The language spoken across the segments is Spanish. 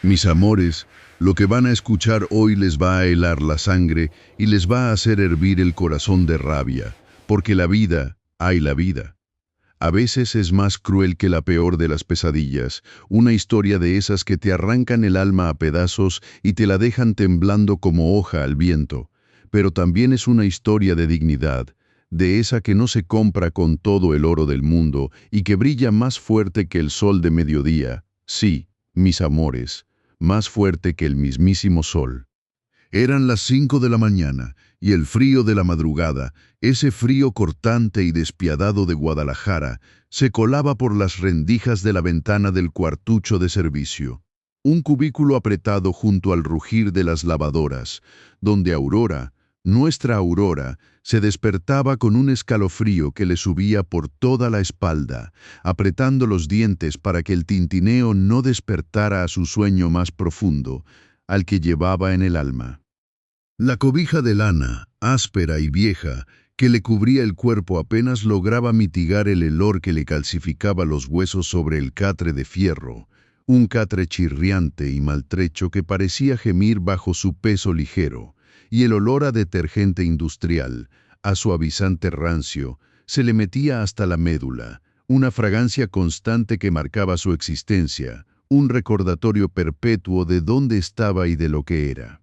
Mis amores, lo que van a escuchar hoy les va a helar la sangre y les va a hacer hervir el corazón de rabia, porque la vida, ay la vida. A veces es más cruel que la peor de las pesadillas, una historia de esas que te arrancan el alma a pedazos y te la dejan temblando como hoja al viento, pero también es una historia de dignidad, de esa que no se compra con todo el oro del mundo y que brilla más fuerte que el sol de mediodía, sí, mis amores, más fuerte que el mismísimo sol. Eran las 5 de la mañana, y el frío de la madrugada, ese frío cortante y despiadado de Guadalajara, se colaba por las rendijas de la ventana del cuartucho de servicio. Un cubículo apretado junto al rugir de las lavadoras, donde Aurora, nuestra Aurora, se despertaba con un escalofrío que le subía por toda la espalda, apretando los dientes para que el tintineo no despertara a su sueño más profundo, al que llevaba en el alma. La cobija de lana, áspera y vieja, que le cubría el cuerpo apenas lograba mitigar el helor que le calcificaba los huesos sobre el catre de fierro, un catre chirriante y maltrecho que parecía gemir bajo su peso ligero, y el olor a detergente industrial, a suavizante rancio, se le metía hasta la médula, una fragancia constante que marcaba su existencia, un recordatorio perpetuo de dónde estaba y de lo que era.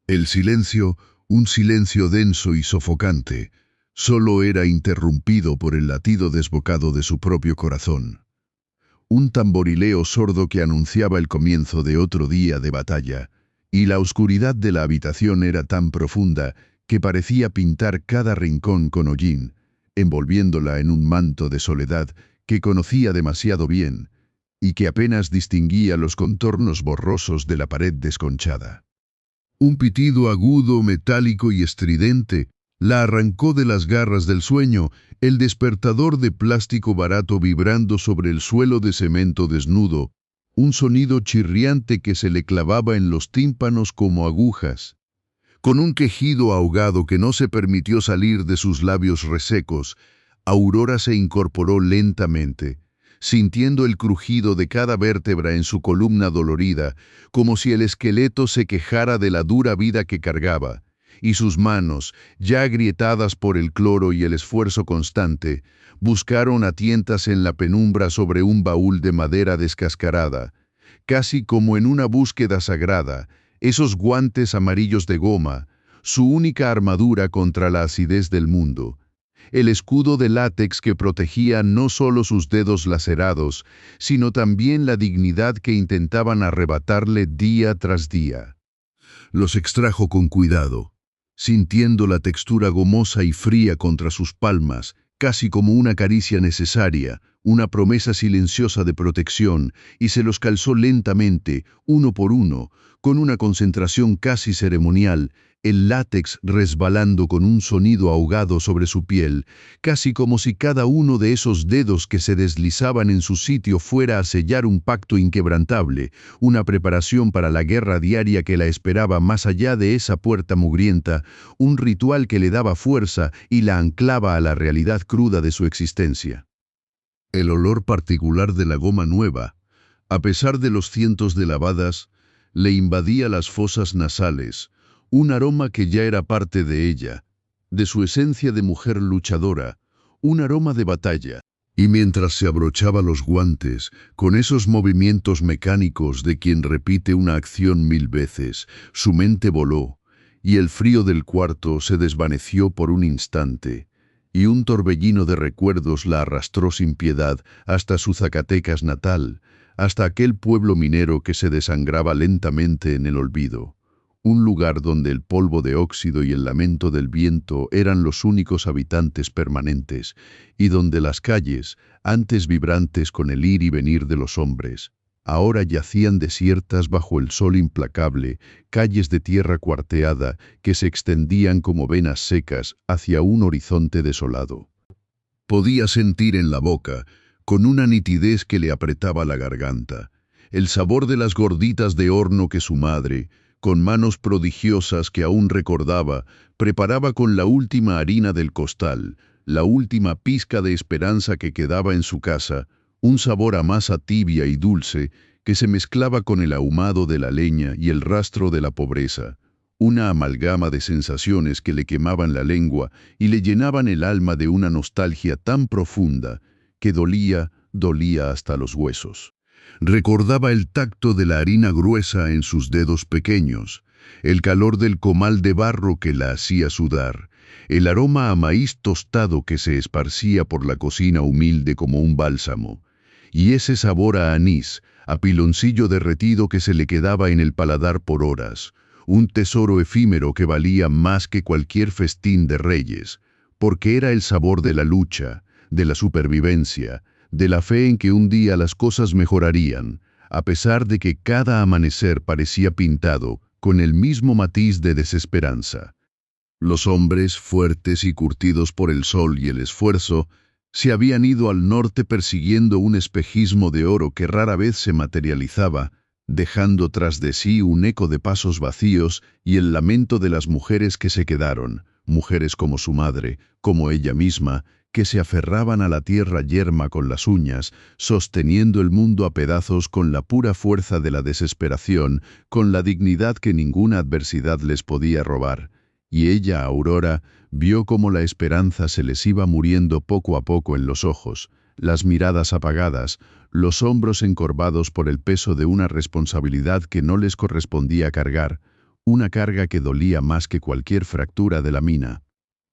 El silencio, un silencio denso y sofocante, solo era interrumpido por el latido desbocado de su propio corazón. Un tamborileo sordo que anunciaba el comienzo de otro día de batalla, y la oscuridad de la habitación era tan profunda que parecía pintar cada rincón con hollín, envolviéndola en un manto de soledad que conocía demasiado bien y que apenas distinguía los contornos borrosos de la pared desconchada. Un pitido agudo, metálico y estridente la arrancó de las garras del sueño, el despertador de plástico barato vibrando sobre el suelo de cemento desnudo, un sonido chirriante que se le clavaba en los tímpanos como agujas. Con un quejido ahogado que no se permitió salir de sus labios resecos, Aurora se incorporó lentamente, sintiendo el crujido de cada vértebra en su columna dolorida, como si el esqueleto se quejara de la dura vida que cargaba, y sus manos, ya agrietadas por el cloro y el esfuerzo constante, buscaron a tientas en la penumbra sobre un baúl de madera descascarada, casi como en una búsqueda sagrada, esos guantes amarillos de goma, su única armadura contra la acidez del mundo, el escudo de látex que protegía no solo sus dedos lacerados, sino también la dignidad que intentaban arrebatarle día tras día. Los extrajo con cuidado, sintiendo la textura gomosa y fría contra sus palmas, casi como una caricia necesaria, una promesa silenciosa de protección, y se los calzó lentamente, uno por uno, con una concentración casi ceremonial, el látex resbalando con un sonido ahogado sobre su piel, casi como si cada uno de esos dedos que se deslizaban en su sitio fuera a sellar un pacto inquebrantable, una preparación para la guerra diaria que la esperaba más allá de esa puerta mugrienta, un ritual que le daba fuerza y la anclaba a la realidad cruda de su existencia. El olor particular de la goma nueva, a pesar de los cientos de lavadas, le invadía las fosas nasales, un aroma que ya era parte de ella, de su esencia de mujer luchadora, un aroma de batalla. Y mientras se abrochaba los guantes, con esos movimientos mecánicos de quien repite una acción 1000 veces, su mente voló, y el frío del cuarto se desvaneció por un instante, y un torbellino de recuerdos la arrastró sin piedad hasta su Zacatecas natal, hasta aquel pueblo minero que se desangraba lentamente en el olvido. Un lugar donde el polvo de óxido y el lamento del viento eran los únicos habitantes permanentes, y donde las calles, antes vibrantes con el ir y venir de los hombres, ahora yacían desiertas bajo el sol implacable, calles de tierra cuarteada que se extendían como venas secas hacia un horizonte desolado. Podía sentir en la boca, con una nitidez que le apretaba la garganta, el sabor de las gorditas de horno que su madre, con manos prodigiosas que aún recordaba, preparaba con la última harina del costal, la última pizca de esperanza que quedaba en su casa, un sabor a masa tibia y dulce que se mezclaba con el ahumado de la leña y el rastro de la pobreza, una amalgama de sensaciones que le quemaban la lengua y le llenaban el alma de una nostalgia tan profunda que dolía hasta los huesos. Recordaba el tacto de la harina gruesa en sus dedos pequeños, el calor del comal de barro que la hacía sudar, el aroma a maíz tostado que se esparcía por la cocina humilde como un bálsamo, y ese sabor a anís, a piloncillo derretido que se le quedaba en el paladar por horas, un tesoro efímero que valía más que cualquier festín de reyes, porque era el sabor de la lucha, de la supervivencia, de la fe en que un día las cosas mejorarían, a pesar de que cada amanecer parecía pintado con el mismo matiz de desesperanza. Los hombres, fuertes y curtidos por el sol y el esfuerzo, se habían ido al norte persiguiendo un espejismo de oro que rara vez se materializaba, dejando tras de sí un eco de pasos vacíos y el lamento de las mujeres que se quedaron, mujeres como su madre, como ella misma, que se aferraban a la tierra yerma con las uñas, sosteniendo el mundo a pedazos con la pura fuerza de la desesperación, con la dignidad que ninguna adversidad les podía robar. Y ella, Aurora, vio cómo la esperanza se les iba muriendo poco a poco en los ojos, las miradas apagadas, los hombros encorvados por el peso de una responsabilidad que no les correspondía cargar, una carga que dolía más que cualquier fractura de la mina.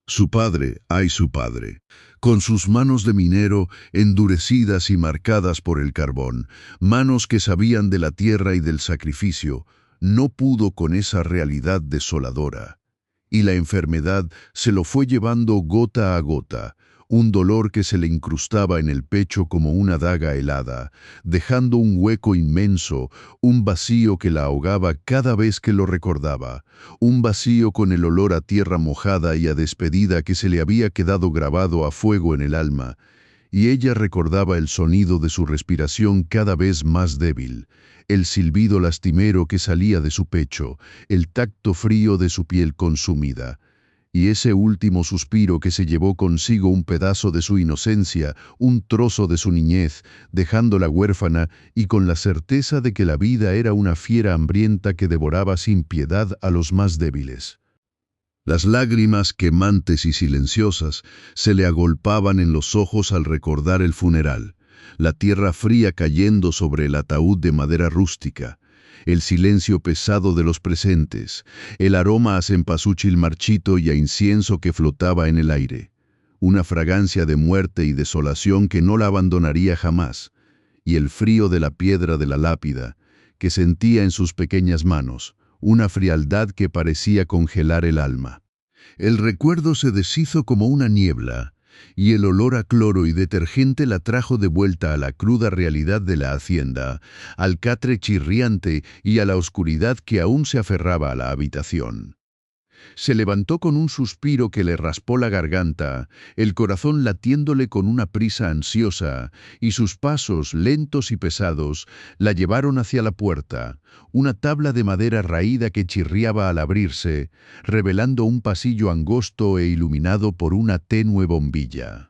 Su padre, ay su padre, con sus manos de minero endurecidas y marcadas por el carbón, manos que sabían de la tierra y del sacrificio, no pudo con esa realidad desoladora. Y la enfermedad se lo fue llevando gota a gota, un dolor que se le incrustaba en el pecho como una daga helada, dejando un hueco inmenso, un vacío que la ahogaba cada vez que lo recordaba, un vacío con el olor a tierra mojada y a despedida que se le había quedado grabado a fuego en el alma, y ella recordaba el sonido de su respiración cada vez más débil, el silbido lastimero que salía de su pecho, el tacto frío de su piel consumida, y ese último suspiro que se llevó consigo un pedazo de su inocencia, un trozo de su niñez, dejándola huérfana y con la certeza de que la vida era una fiera hambrienta que devoraba sin piedad a los más débiles. Las lágrimas quemantes y silenciosas se le agolpaban en los ojos al recordar el funeral, la tierra fría cayendo sobre el ataúd de madera rústica, el silencio pesado de los presentes, el aroma a cempasúchil marchito y a incienso que flotaba en el aire, una fragancia de muerte y desolación que no la abandonaría jamás, y el frío de la piedra de la lápida, que sentía en sus pequeñas manos, una frialdad que parecía congelar el alma. El recuerdo se deshizo como una niebla, y el olor a cloro y detergente la trajo de vuelta a la cruda realidad de la hacienda, al catre chirriante y a la oscuridad que aún se aferraba a la habitación. Se levantó con un suspiro que le raspó la garganta, el corazón latiéndole con una prisa ansiosa, y sus pasos, lentos y pesados, la llevaron hacia la puerta, una tabla de madera raída que chirriaba al abrirse, revelando un pasillo angosto e iluminado por una tenue bombilla.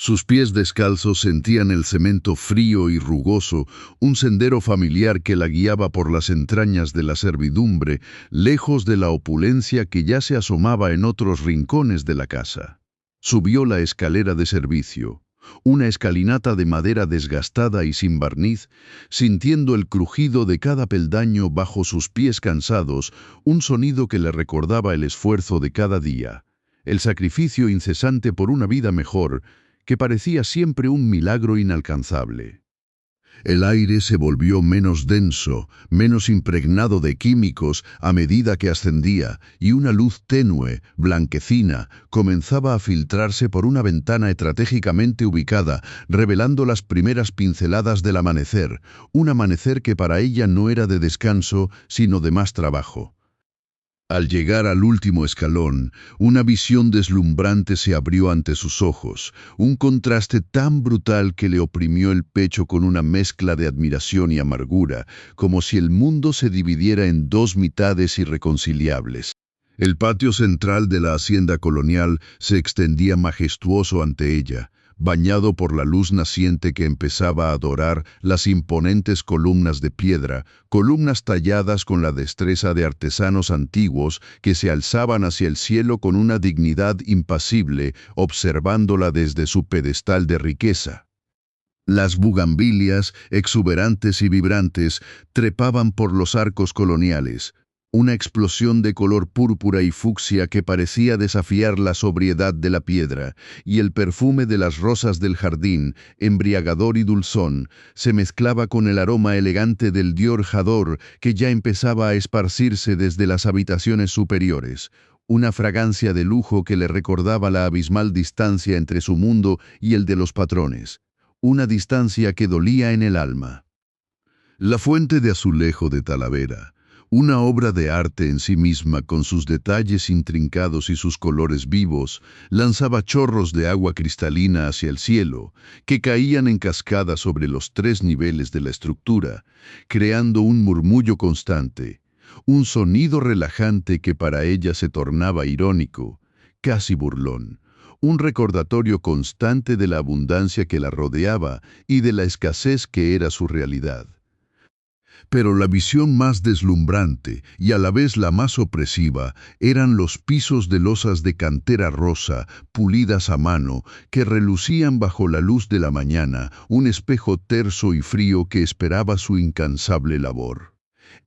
Sus pies descalzos sentían el cemento frío y rugoso, un sendero familiar que la guiaba por las entrañas de la servidumbre, lejos de la opulencia que ya se asomaba en otros rincones de la casa. Subió la escalera de servicio, una escalinata de madera desgastada y sin barniz, sintiendo el crujido de cada peldaño bajo sus pies cansados, un sonido que le recordaba el esfuerzo de cada día, el sacrificio incesante por una vida mejor, que parecía siempre un milagro inalcanzable. El aire se volvió menos denso, menos impregnado de químicos a medida que ascendía, y una luz tenue, blanquecina, comenzaba a filtrarse por una ventana estratégicamente ubicada, revelando las primeras pinceladas del amanecer, un amanecer que para ella no era de descanso, sino de más trabajo. Al llegar al último escalón, una visión deslumbrante se abrió ante sus ojos, un contraste tan brutal que le oprimió el pecho con una mezcla de admiración y amargura, como si el mundo se dividiera en dos mitades irreconciliables. El patio central de la hacienda colonial se extendía majestuoso ante ella, bañado por la luz naciente que empezaba a dorar las imponentes columnas de piedra, columnas talladas con la destreza de artesanos antiguos que se alzaban hacia el cielo con una dignidad impasible, observándola desde su pedestal de riqueza. Las bugambilias, exuberantes y vibrantes, trepaban por los arcos coloniales, una explosión de color púrpura y fucsia que parecía desafiar la sobriedad de la piedra, y el perfume de las rosas del jardín, embriagador y dulzón, se mezclaba con el aroma elegante del Dior Jador que ya empezaba a esparcirse desde las habitaciones superiores, una fragancia de lujo que le recordaba la abismal distancia entre su mundo y el de los patrones, una distancia que dolía en el alma. La fuente de azulejo de Talavera, una obra de arte en sí misma con sus detalles intrincados y sus colores vivos, lanzaba chorros de agua cristalina hacia el cielo, que caían en cascada sobre los 3 niveles de la estructura, creando un murmullo constante, un sonido relajante que para ella se tornaba irónico, casi burlón, un recordatorio constante de la abundancia que la rodeaba y de la escasez que era su realidad. Pero la visión más deslumbrante y a la vez la más opresiva eran los pisos de losas de cantera rosa, pulidas a mano, que relucían bajo la luz de la mañana, un espejo terso y frío que esperaba su incansable labor.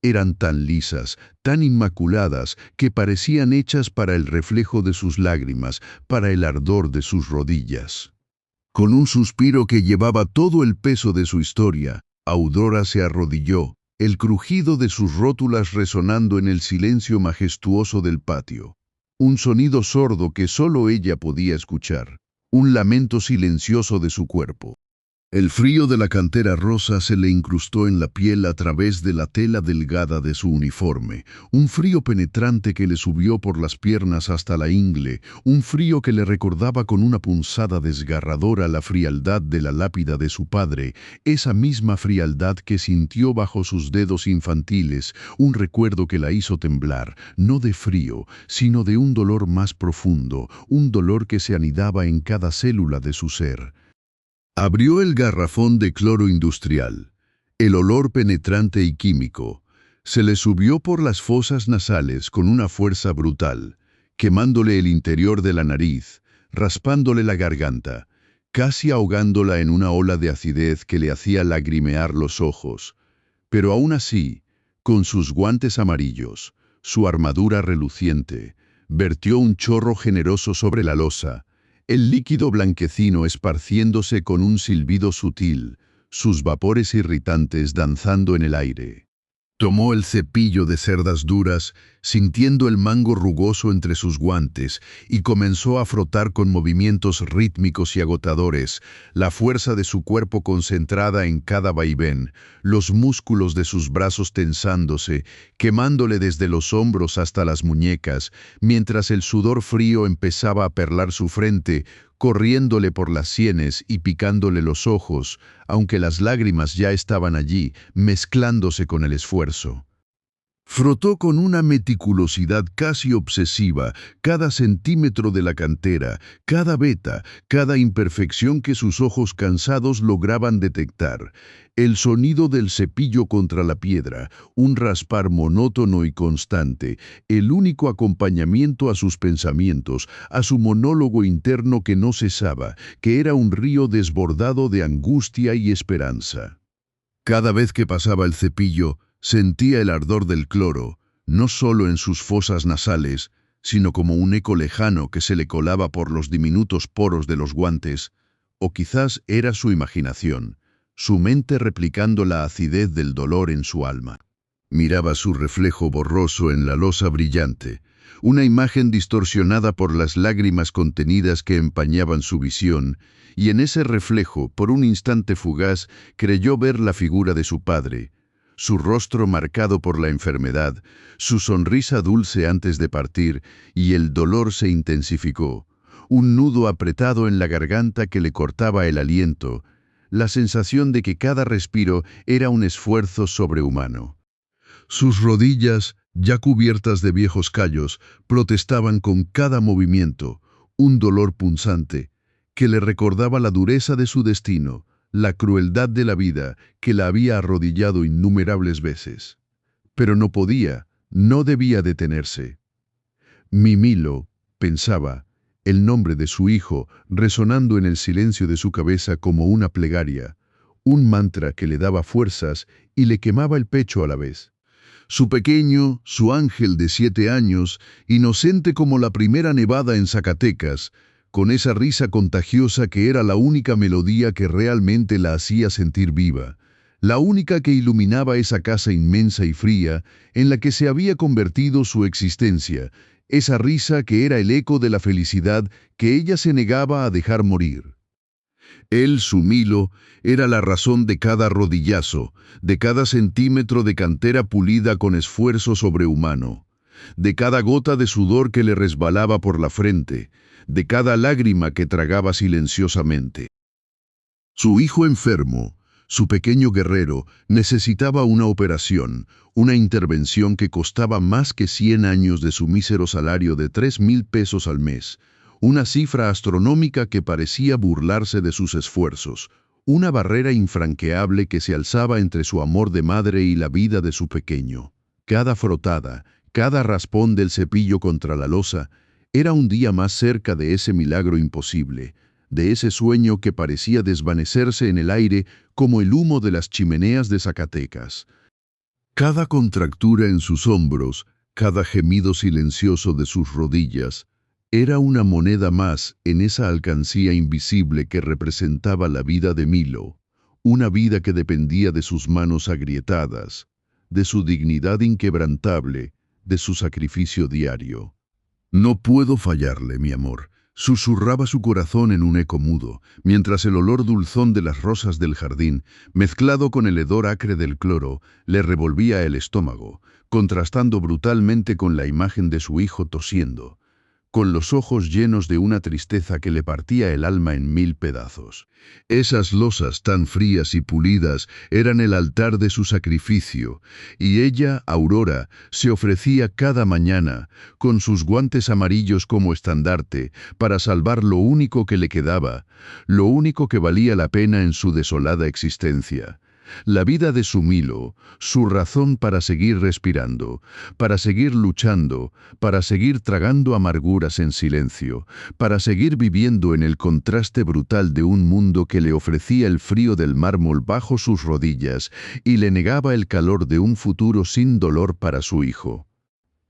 Eran tan lisas, tan inmaculadas, que parecían hechas para el reflejo de sus lágrimas, para el ardor de sus rodillas. Con un suspiro que llevaba todo el peso de su historia, Aurora se arrodilló, el crujido de sus rótulas resonando en el silencio majestuoso del patio. Un sonido sordo que solo ella podía escuchar, un lamento silencioso de su cuerpo. El frío de la cantera rosa se le incrustó en la piel a través de la tela delgada de su uniforme, un frío penetrante que le subió por las piernas hasta la ingle, un frío que le recordaba con una punzada desgarradora la frialdad de la lápida de su padre, esa misma frialdad que sintió bajo sus dedos infantiles, un recuerdo que la hizo temblar, no de frío, sino de un dolor más profundo, un dolor que se anidaba en cada célula de su ser. Abrió el garrafón de cloro industrial. El olor penetrante y químico se le subió por las fosas nasales con una fuerza brutal, quemándole el interior de la nariz, raspándole la garganta, casi ahogándola en una ola de acidez que le hacía lagrimear los ojos. Pero aún así, con sus guantes amarillos, su armadura reluciente, vertió un chorro generoso sobre la losa, el líquido blanquecino esparciéndose con un silbido sutil, sus vapores irritantes danzando en el aire. Tomó el cepillo de cerdas duras, sintiendo el mango rugoso entre sus guantes, y comenzó a frotar con movimientos rítmicos y agotadores, la fuerza de su cuerpo concentrada en cada vaivén, los músculos de sus brazos tensándose, quemándole desde los hombros hasta las muñecas, mientras el sudor frío empezaba a perlar su frente, corriéndole por las sienes y picándole los ojos, aunque las lágrimas ya estaban allí, mezclándose con el esfuerzo. Frotó con una meticulosidad casi obsesiva cada centímetro de la cantera, cada veta, cada imperfección que sus ojos cansados lograban detectar. El sonido del cepillo contra la piedra, un raspar monótono y constante, el único acompañamiento a sus pensamientos, a su monólogo interno que no cesaba, que era un río desbordado de angustia y esperanza. Cada vez que pasaba el cepillo, sentía el ardor del cloro, no solo en sus fosas nasales, sino como un eco lejano que se le colaba por los diminutos poros de los guantes, o quizás era su imaginación, su mente replicando la acidez del dolor en su alma. Miraba su reflejo borroso en la losa brillante, una imagen distorsionada por las lágrimas contenidas que empañaban su visión, y en ese reflejo, por un instante fugaz, creyó ver la figura de su padre, su rostro marcado por la enfermedad, su sonrisa dulce antes de partir, y el dolor se intensificó, un nudo apretado en la garganta que le cortaba el aliento, la sensación de que cada respiro era un esfuerzo sobrehumano. Sus rodillas, ya cubiertas de viejos callos, protestaban con cada movimiento, un dolor punzante, que le recordaba la dureza de su destino, la crueldad de la vida que la había arrodillado innumerables veces. Pero no podía, no debía detenerse. Mi Milo, pensaba, el nombre de su hijo resonando en el silencio de su cabeza como una plegaria, un mantra que le daba fuerzas y le quemaba el pecho a la vez. Su pequeño, su ángel de 7 años, inocente como la primera nevada en Zacatecas, con esa risa contagiosa que era la única melodía que realmente la hacía sentir viva, la única que iluminaba esa casa inmensa y fría en la que se había convertido su existencia, esa risa que era el eco de la felicidad que ella se negaba a dejar morir. Él, su Milo, era la razón de cada rodillazo, de cada centímetro de cantera pulida con esfuerzo sobrehumano, de cada gota de sudor que le resbalaba por la frente, de cada lágrima que tragaba silenciosamente. Su hijo enfermo, su pequeño guerrero, necesitaba una operación, una intervención que costaba más que 100 años de su mísero salario de 3,000 pesos al mes, una cifra astronómica que parecía burlarse de sus esfuerzos, una barrera infranqueable que se alzaba entre su amor de madre y la vida de su pequeño. Cada frotada, cada raspón del cepillo contra la losa, era un día más cerca de ese milagro imposible, de ese sueño que parecía desvanecerse en el aire como el humo de las chimeneas de Zacatecas. Cada contractura en sus hombros, cada gemido silencioso de sus rodillas, era una moneda más en esa alcancía invisible que representaba la vida de Milo, una vida que dependía de sus manos agrietadas, de su dignidad inquebrantable, de su sacrificio diario. «No puedo fallarle, mi amor», susurraba su corazón en un eco mudo, mientras el olor dulzón de las rosas del jardín, mezclado con el hedor acre del cloro, le revolvía el estómago, contrastando brutalmente con la imagen de su hijo tosiendo, con los ojos llenos de una tristeza que le partía el alma en 1000 pedazos. Esas losas tan frías y pulidas eran el altar de su sacrificio, y ella, Aurora, se ofrecía cada mañana, con sus guantes amarillos como estandarte, para salvar lo único que le quedaba, lo único que valía la pena en su desolada existencia. La vida de su Milo, su razón para seguir respirando, para seguir luchando, para seguir tragando amarguras en silencio, para seguir viviendo en el contraste brutal de un mundo que le ofrecía el frío del mármol bajo sus rodillas y le negaba el calor de un futuro sin dolor para su hijo.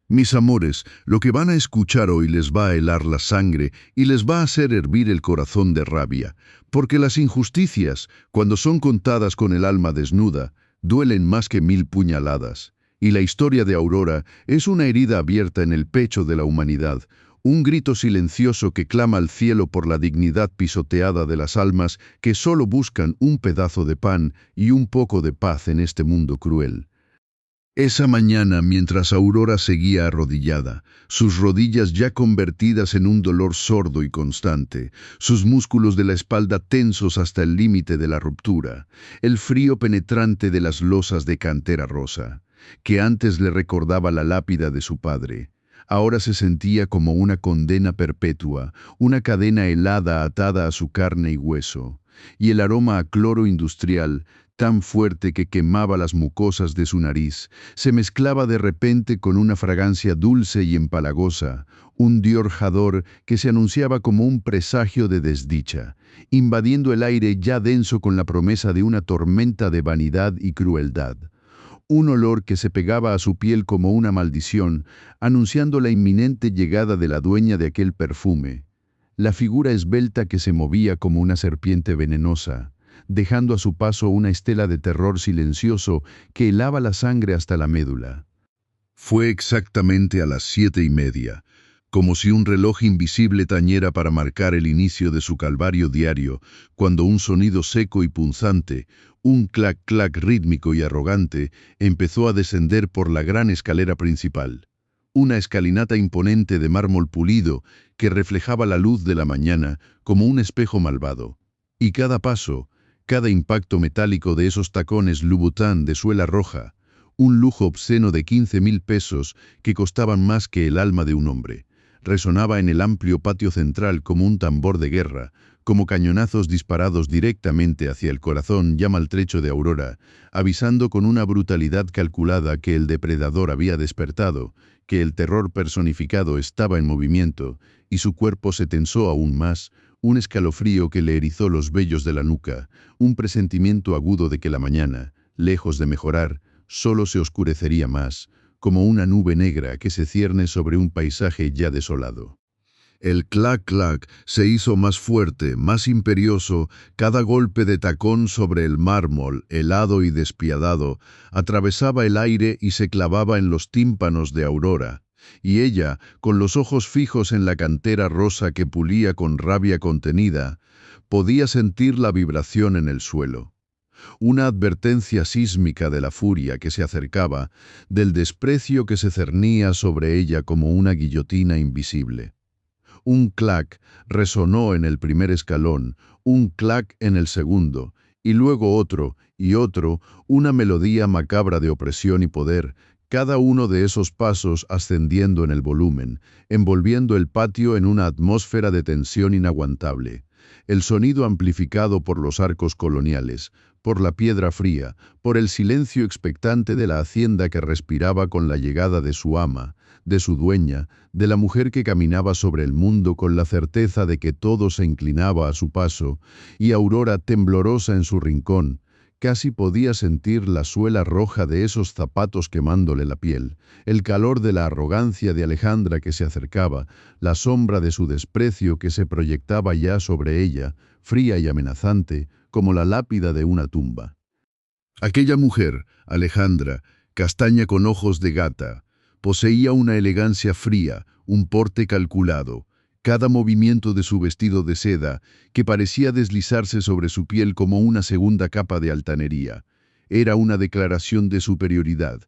Mis amores, lo que van a escuchar hoy les va a helar la sangre y les va a hacer hervir el corazón de rabia, porque las injusticias, cuando son contadas con el alma desnuda, duelen más que 1000 puñaladas. Y la historia de Aurora es una herida abierta en el pecho de la humanidad, un grito silencioso que clama al cielo por la dignidad pisoteada de las almas que solo buscan un pedazo de pan y un poco de paz en este mundo cruel. Esa mañana, mientras Aurora seguía arrodillada, sus rodillas ya convertidas en un dolor sordo y constante, sus músculos de la espalda tensos hasta el límite de la ruptura, el frío penetrante de las losas de cantera rosa, que antes le recordaba la lápida de su padre, ahora se sentía como una condena perpetua, una cadena helada atada a su carne y hueso, y el aroma a cloro industrial, tan fuerte que quemaba las mucosas de su nariz, se mezclaba de repente con una fragancia dulce y empalagosa, un dior jador que se anunciaba como un presagio de desdicha, invadiendo el aire ya denso con la promesa de una tormenta de vanidad y crueldad. Un olor que se pegaba a su piel como una maldición, anunciando la inminente llegada de la dueña de aquel perfume, la figura esbelta que se movía como una serpiente venenosa, dejando a su paso una estela de terror silencioso que helaba la sangre hasta la médula. Fue exactamente a las 7:30, como si un reloj invisible tañera para marcar el inicio de su calvario diario, cuando un sonido seco y punzante, un clac-clac rítmico y arrogante, empezó a descender por la gran escalera principal. Una escalinata imponente de mármol pulido que reflejaba la luz de la mañana como un espejo malvado. Y cada paso, cada impacto metálico de esos tacones Louboutin de suela roja, un lujo obsceno de 15,000 pesos que costaban más que el alma de un hombre, resonaba en el amplio patio central como un tambor de guerra, como cañonazos disparados directamente hacia el corazón ya maltrecho de Aurora, avisando con una brutalidad calculada que el depredador había despertado, que el terror personificado estaba en movimiento, y su cuerpo se tensó aún más, un escalofrío que le erizó los vellos de la nuca, un presentimiento agudo de que la mañana, lejos de mejorar, solo se oscurecería más, como una nube negra que se cierne sobre un paisaje ya desolado. El clac-clac se hizo más fuerte, más imperioso, cada golpe de tacón sobre el mármol, helado y despiadado, atravesaba el aire y se clavaba en los tímpanos de Aurora. Y ella, con los ojos fijos en la cantera rosa que pulía con rabia contenida, podía sentir la vibración en el suelo. Una advertencia sísmica de la furia que se acercaba, del desprecio que se cernía sobre ella como una guillotina invisible. Un clac resonó en el primer escalón, un clac en el segundo, y luego otro, y otro, una melodía macabra de opresión y poder, cada uno de esos pasos ascendiendo en el volumen, envolviendo el patio en una atmósfera de tensión inaguantable. El sonido amplificado por los arcos coloniales, por la piedra fría, por el silencio expectante de la hacienda que respiraba con la llegada de su ama, de su dueña, de la mujer que caminaba sobre el mundo con la certeza de que todo se inclinaba a su paso, y Aurora temblorosa en su rincón, casi podía sentir la suela roja de esos zapatos quemándole la piel, el calor de la arrogancia de Alejandra que se acercaba, la sombra de su desprecio que se proyectaba ya sobre ella, fría y amenazante, como la lápida de una tumba. Aquella mujer, Alejandra, castaña con ojos de gata, poseía una elegancia fría, un porte calculado, cada movimiento de su vestido de seda, que parecía deslizarse sobre su piel como una segunda capa de altanería, era una declaración de superioridad,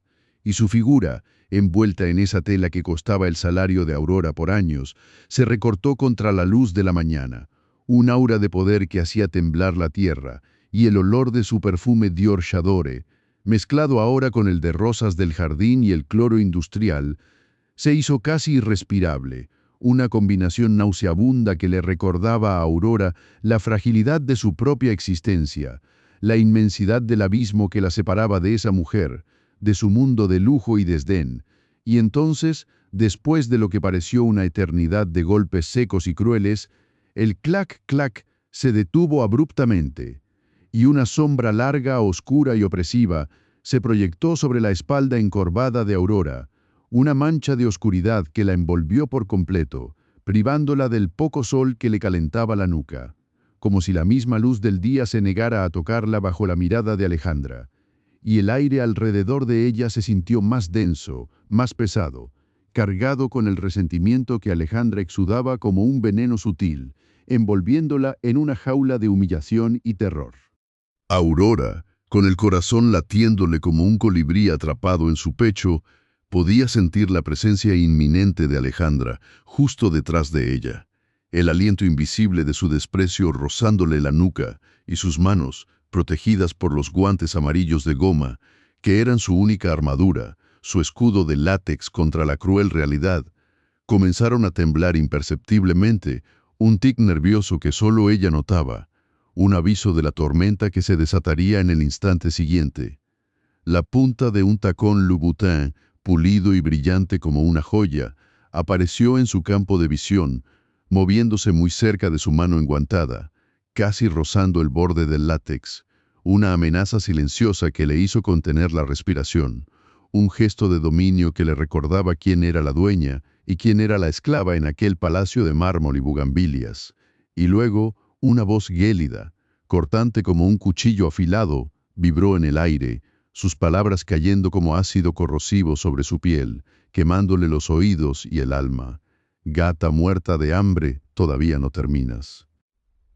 y su figura, envuelta en esa tela que costaba el salario de Aurora por años, se recortó contra la luz de la mañana, un aura de poder que hacía temblar la tierra, y el olor de su perfume Dior Chadore, mezclado ahora con el de rosas del jardín y el cloro industrial, se hizo casi irrespirable, una combinación nauseabunda que le recordaba a Aurora la fragilidad de su propia existencia, la inmensidad del abismo que la separaba de esa mujer, de su mundo de lujo y desdén, y entonces, después de lo que pareció una eternidad de golpes secos y crueles, el clac-clac se detuvo abruptamente, y una sombra larga, oscura y opresiva se proyectó sobre la espalda encorvada de Aurora, una mancha de oscuridad que la envolvió por completo, privándola del poco sol que le calentaba la nuca, como si la misma luz del día se negara a tocarla bajo la mirada de Alejandra, y el aire alrededor de ella se sintió más denso, más pesado, cargado con el resentimiento que Alejandra exudaba como un veneno sutil, envolviéndola en una jaula de humillación y terror. Aurora, con el corazón latiéndole como un colibrí atrapado en su pecho, podía sentir la presencia inminente de Alejandra, justo detrás de ella, el aliento invisible de su desprecio rozándole la nuca, y sus manos, protegidas por los guantes amarillos de goma, que eran su única armadura, su escudo de látex contra la cruel realidad, comenzaron a temblar imperceptiblemente, un tic nervioso que solo ella notaba, un aviso de la tormenta que se desataría en el instante siguiente. La punta de un tacón Louboutin, pulido y brillante como una joya, apareció en su campo de visión, moviéndose muy cerca de su mano enguantada, casi rozando el borde del látex, una amenaza silenciosa que le hizo contener la respiración, un gesto de dominio que le recordaba quién era la dueña y quién era la esclava en aquel palacio de mármol y bugambilias, y luego una voz gélida, cortante como un cuchillo afilado, vibró en el aire, sus palabras cayendo como ácido corrosivo sobre su piel, quemándole los oídos y el alma. Gata muerta de hambre, todavía no terminas.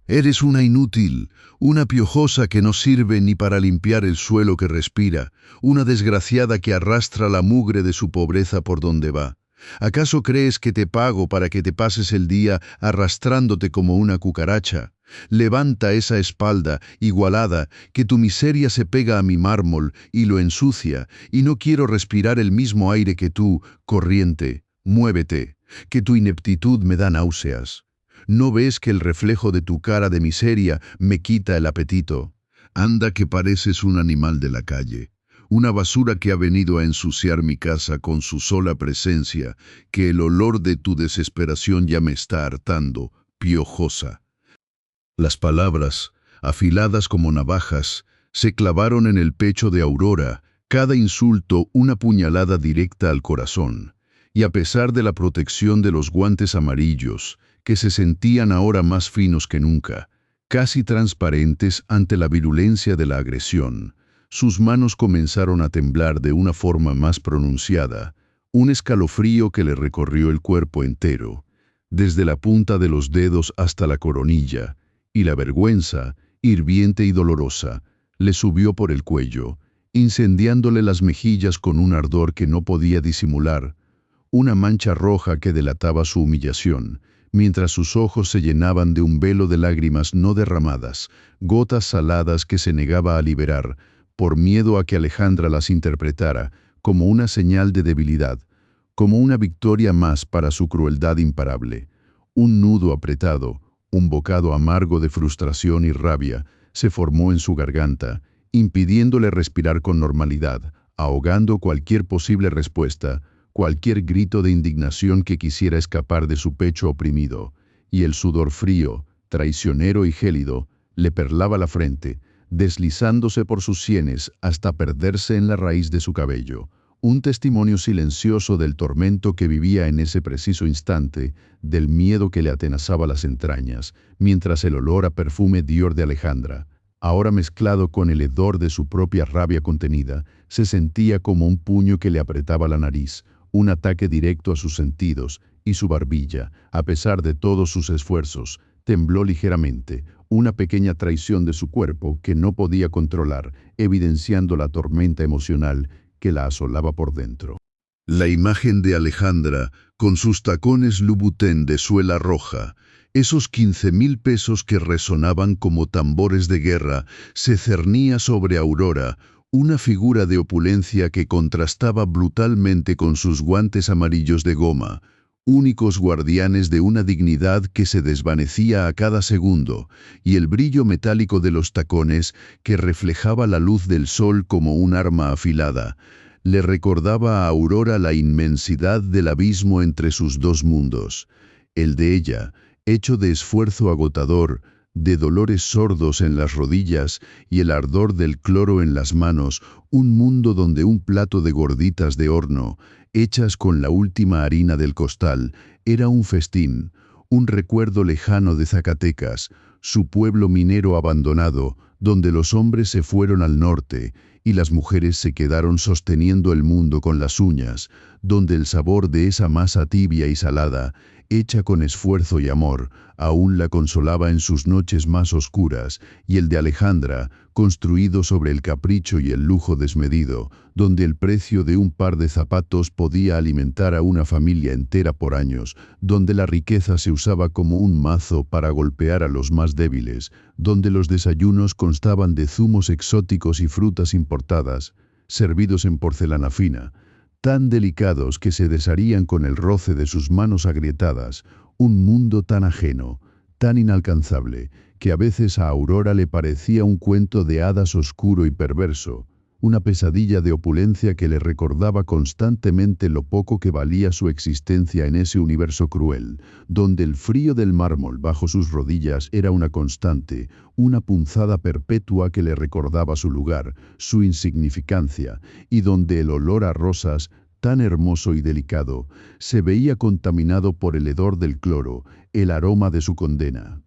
Eres una inútil, una piojosa que no sirve ni para limpiar el suelo que respira, una desgraciada que arrastra la mugre de su pobreza por donde va. ¿Acaso crees que te pago para que te pases el día arrastrándote como una cucaracha? Levanta esa espalda, igualada, que tu miseria se pega a mi mármol y lo ensucia, y no quiero respirar el mismo aire que tú, corriente. Muévete. que tu ineptitud me da náuseas. ¿No ves que el reflejo de tu cara de miseria me quita el apetito? Anda que pareces un animal de la calle, una basura que ha venido a ensuciar mi casa con su sola presencia, que el olor de tu desesperación ya me está hartando, piojosa. Las palabras, afiladas como navajas, se clavaron en el pecho de Aurora, cada insulto una puñalada directa al corazón. Y a pesar de la protección de los guantes amarillos, que se sentían ahora más finos que nunca, casi transparentes ante la virulencia de la agresión, sus manos comenzaron a temblar de una forma más pronunciada, un escalofrío que le recorrió el cuerpo entero, desde la punta de los dedos hasta la coronilla, y la vergüenza, hirviente y dolorosa, le subió por el cuello, incendiándole las mejillas con un ardor que no podía disimular, una mancha roja que delataba su humillación, mientras sus ojos se llenaban de un velo de lágrimas no derramadas, gotas saladas que se negaba a liberar, por miedo a que Alejandra las interpretara como una señal de debilidad, como una victoria más para su crueldad imparable. Un nudo apretado, un bocado amargo de frustración y rabia, se formó en su garganta, impidiéndole respirar con normalidad, ahogando cualquier posible respuesta, cualquier grito de indignación que quisiera escapar de su pecho oprimido, y el sudor frío, traicionero y gélido, le perlaba la frente, deslizándose por sus sienes hasta perderse en la raíz de su cabello, un testimonio silencioso del tormento que vivía en ese preciso instante, del miedo que le atenazaba las entrañas, mientras el olor a perfume Dior de Alejandra, ahora mezclado con el hedor de su propia rabia contenida, se sentía como un puño que le apretaba la nariz, un ataque directo a sus sentidos, y su barbilla, a pesar de todos sus esfuerzos, tembló ligeramente, una pequeña traición de su cuerpo que no podía controlar, evidenciando la tormenta emocional que la asolaba por dentro. La imagen de Alejandra, con sus tacones Louboutin de suela roja, esos 15.000 pesos que resonaban como tambores de guerra, se cernía sobre Aurora, una figura de opulencia que contrastaba brutalmente con sus guantes amarillos de goma, únicos guardianes de una dignidad que se desvanecía a cada segundo, y el brillo metálico de los tacones, que reflejaba la luz del sol como un arma afilada, le recordaba a Aurora la inmensidad del abismo entre sus dos mundos, el de ella, hecho de esfuerzo agotador, de dolores sordos en las rodillas y el ardor del cloro en las manos, un mundo donde un plato de gorditas de horno, hechas con la última harina del costal, era un festín, un recuerdo lejano de Zacatecas, su pueblo minero abandonado, donde los hombres se fueron al norte y las mujeres se quedaron sosteniendo el mundo con las uñas, donde el sabor de esa masa tibia y salada, hecha con esfuerzo y amor, aún la consolaba en sus noches más oscuras, y el de Alejandra, construido sobre el capricho y el lujo desmedido, donde el precio de un par de zapatos podía alimentar a una familia entera por años, donde la riqueza se usaba como un mazo para golpear a los más débiles, donde los desayunos constaban de zumos exóticos y frutas importadas, servidos en porcelana fina, tan delicados que se desharían con el roce de sus manos agrietadas, un mundo tan ajeno, tan inalcanzable, que a veces a Aurora le parecía un cuento de hadas oscuro y perverso, una pesadilla de opulencia que le recordaba constantemente lo poco que valía su existencia en ese universo cruel, donde el frío del mármol bajo sus rodillas era una constante, una punzada perpetua que le recordaba su lugar, su insignificancia, y donde el olor a rosas, tan hermoso y delicado, se veía contaminado por el hedor del cloro, el aroma de su condena.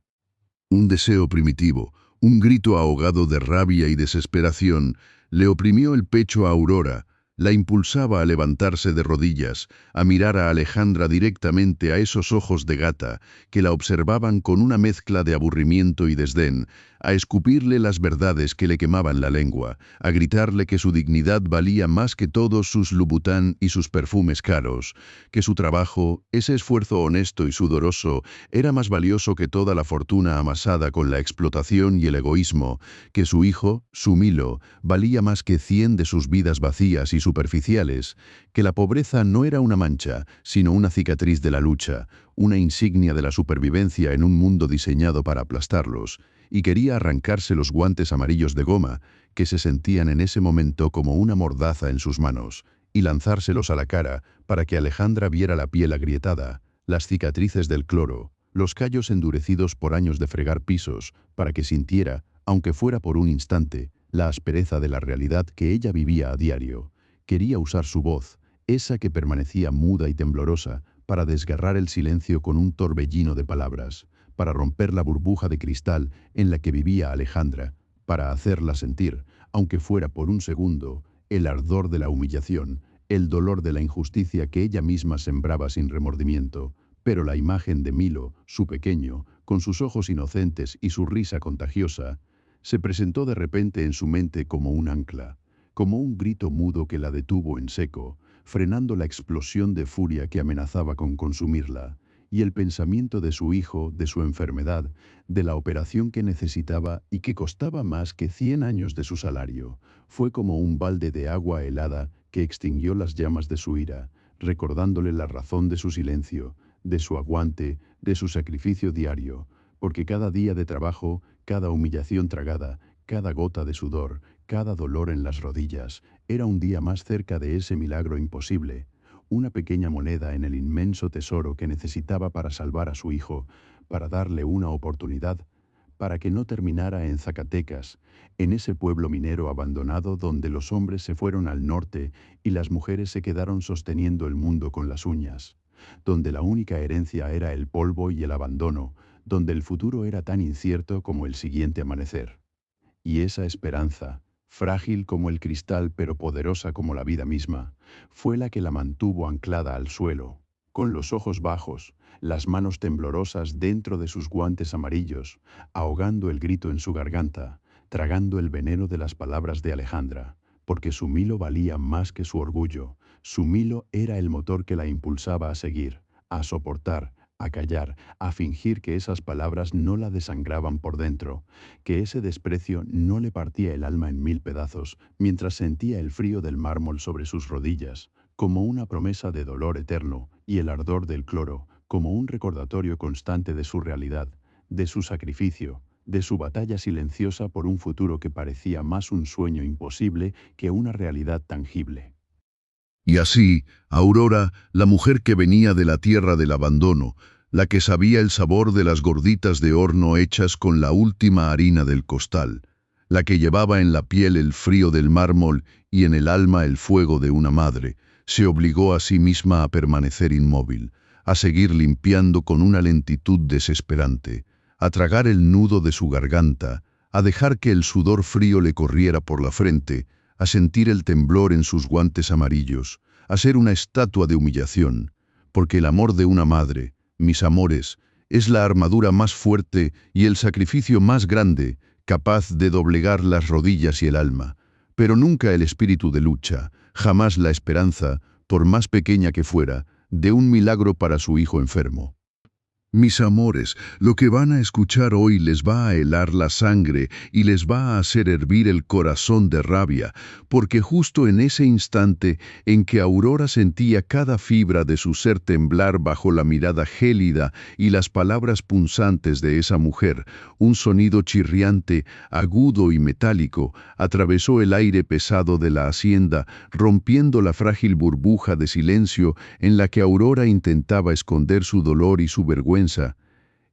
Un deseo primitivo, un grito ahogado de rabia y desesperación, le oprimió el pecho a Aurora, la impulsaba a levantarse de rodillas, a mirar a Alejandra directamente a esos ojos de gata que la observaban con una mezcla de aburrimiento y desdén, a escupirle las verdades que le quemaban la lengua, a gritarle que su dignidad valía más que todos sus Louboutin y sus perfumes caros, que su trabajo, ese esfuerzo honesto y sudoroso, era más valioso que toda la fortuna amasada con la explotación y el egoísmo, que su hijo, su Milo, valía más que 100 de sus vidas vacías y superficiales, que la pobreza no era una mancha, sino una cicatriz de la lucha, una insignia de la supervivencia en un mundo diseñado para aplastarlos, y quería arrancarse los guantes amarillos de goma, que se sentían en ese momento como una mordaza en sus manos, y lanzárselos a la cara para que Alejandra viera la piel agrietada, las cicatrices del cloro, los callos endurecidos por años de fregar pisos, para que sintiera, aunque fuera por un instante, la aspereza de la realidad que ella vivía a diario. Quería usar su voz, esa que permanecía muda y temblorosa, para desgarrar el silencio con un torbellino de palabras, para romper la burbuja de cristal en la que vivía Alejandra, para hacerla sentir, aunque fuera por un segundo, el ardor de la humillación, el dolor de la injusticia que ella misma sembraba sin remordimiento. Pero la imagen de Milo, su pequeño, con sus ojos inocentes y su risa contagiosa, se presentó de repente en su mente como un ancla, como un grito mudo que la detuvo en seco, frenando la explosión de furia que amenazaba con consumirla, y el pensamiento de su hijo, de su enfermedad, de la operación que necesitaba y que costaba más que 100 años de su salario, fue como un balde de agua helada que extinguió las llamas de su ira, recordándole la razón de su silencio, de su aguante, de su sacrificio diario, porque cada día de trabajo, cada humillación tragada, cada gota de sudor, cada dolor en las rodillas, era un día más cerca de ese milagro imposible, una pequeña moneda en el inmenso tesoro que necesitaba para salvar a su hijo, para darle una oportunidad, para que no terminara en Zacatecas, en ese pueblo minero abandonado donde los hombres se fueron al norte y las mujeres se quedaron sosteniendo el mundo con las uñas, donde la única herencia era el polvo y el abandono, donde el futuro era tan incierto como el siguiente amanecer. Y esa esperanza, frágil como el cristal pero poderosa como la vida misma, fue la que la mantuvo anclada al suelo, con los ojos bajos, las manos temblorosas dentro de sus guantes amarillos, ahogando el grito en su garganta, tragando el veneno de las palabras de Alejandra, porque su Milo valía más que su orgullo. Su Milo era el motor que la impulsaba a seguir, a soportar, a callar, a fingir que esas palabras no la desangraban por dentro, que ese desprecio no le partía el alma en 1000 pedazos, mientras sentía el frío del mármol sobre sus rodillas, como una promesa de dolor eterno, y el ardor del cloro, como un recordatorio constante de su realidad, de su sacrificio, de su batalla silenciosa por un futuro que parecía más un sueño imposible que una realidad tangible. Y así, Aurora, la mujer que venía de la tierra del abandono, la que sabía el sabor de las gorditas de horno hechas con la última harina del costal, la que llevaba en la piel el frío del mármol y en el alma el fuego de una madre, se obligó a sí misma a permanecer inmóvil, a seguir limpiando con una lentitud desesperante, a tragar el nudo de su garganta, a dejar que el sudor frío le corriera por la frente, a sentir el temblor en sus guantes amarillos, a ser una estatua de humillación, porque el amor de una madre, mis amores, es la armadura más fuerte y el sacrificio más grande, capaz de doblegar las rodillas y el alma, pero nunca el espíritu de lucha, jamás la esperanza, por más pequeña que fuera, de un milagro para su hijo enfermo. Mis amores, lo que van a escuchar hoy les va a helar la sangre y les va a hacer hervir el corazón de rabia, porque justo en ese instante en que Aurora sentía cada fibra de su ser temblar bajo la mirada gélida y las palabras punzantes de esa mujer, un sonido chirriante, agudo y metálico, atravesó el aire pesado de la hacienda, rompiendo la frágil burbuja de silencio en la que Aurora intentaba esconder su dolor y su vergüenza.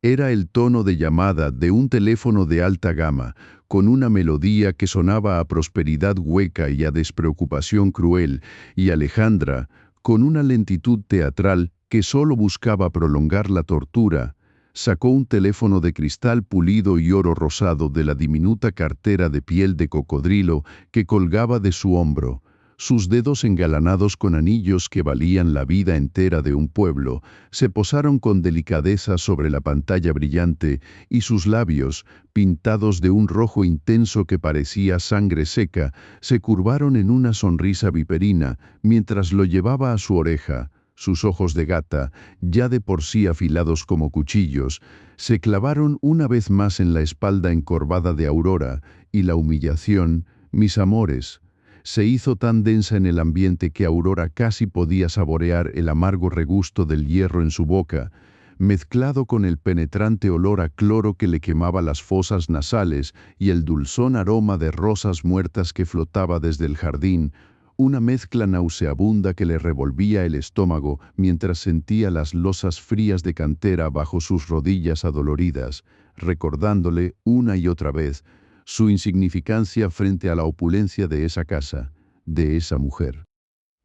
Era el tono de llamada de un teléfono de alta gama, con una melodía que sonaba a prosperidad hueca y a despreocupación cruel, y Alejandra, con una lentitud teatral que solo buscaba prolongar la tortura, sacó un teléfono de cristal pulido y oro rosado de la diminuta cartera de piel de cocodrilo que colgaba de su hombro, sus dedos engalanados con anillos que valían la vida entera de un pueblo, se posaron con delicadeza sobre la pantalla brillante y sus labios, pintados de un rojo intenso que parecía sangre seca, se curvaron en una sonrisa viperina mientras lo llevaba a su oreja. Sus ojos de gata, ya de por sí afilados como cuchillos, se clavaron una vez más en la espalda encorvada de Aurora, y la humillación, mis amores, se hizo tan densa en el ambiente que Aurora casi podía saborear el amargo regusto del hierro en su boca, mezclado con el penetrante olor a cloro que le quemaba las fosas nasales y el dulzón aroma de rosas muertas que flotaba desde el jardín, una mezcla nauseabunda que le revolvía el estómago mientras sentía las losas frías de cantera bajo sus rodillas adoloridas, recordándole una y otra vez su insignificancia frente a la opulencia de esa casa, de esa mujer.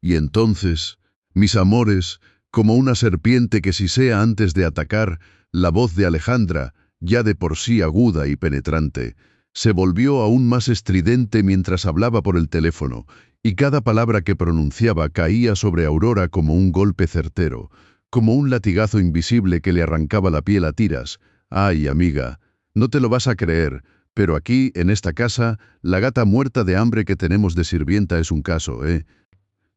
Y entonces, mis amores, como una serpiente que sisea antes de atacar, la voz de Alejandra, ya de por sí aguda y penetrante, se volvió aún más estridente mientras hablaba por el teléfono, y cada palabra que pronunciaba caía sobre Aurora como un golpe certero, como un latigazo invisible que le arrancaba la piel a tiras. Ay, amiga, no te lo vas a creer, pero aquí, en esta casa, la gata muerta de hambre que tenemos de sirvienta es un caso, ¿eh?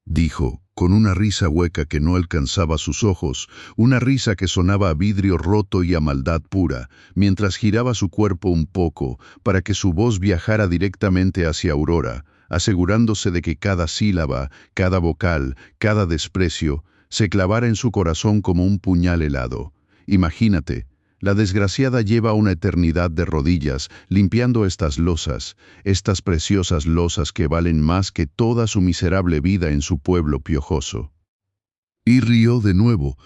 Dijo, con una risa hueca que no alcanzaba sus ojos, una risa que sonaba a vidrio roto y a maldad pura, mientras giraba su cuerpo un poco para que su voz viajara directamente hacia Aurora, asegurándose de que cada sílaba, cada vocal, cada desprecio, se clavara en su corazón como un puñal helado. Imagínate, la desgraciada lleva una eternidad de rodillas, limpiando estas losas, estas preciosas losas que valen más que toda su miserable vida en su pueblo piojoso. Y rió de nuevo,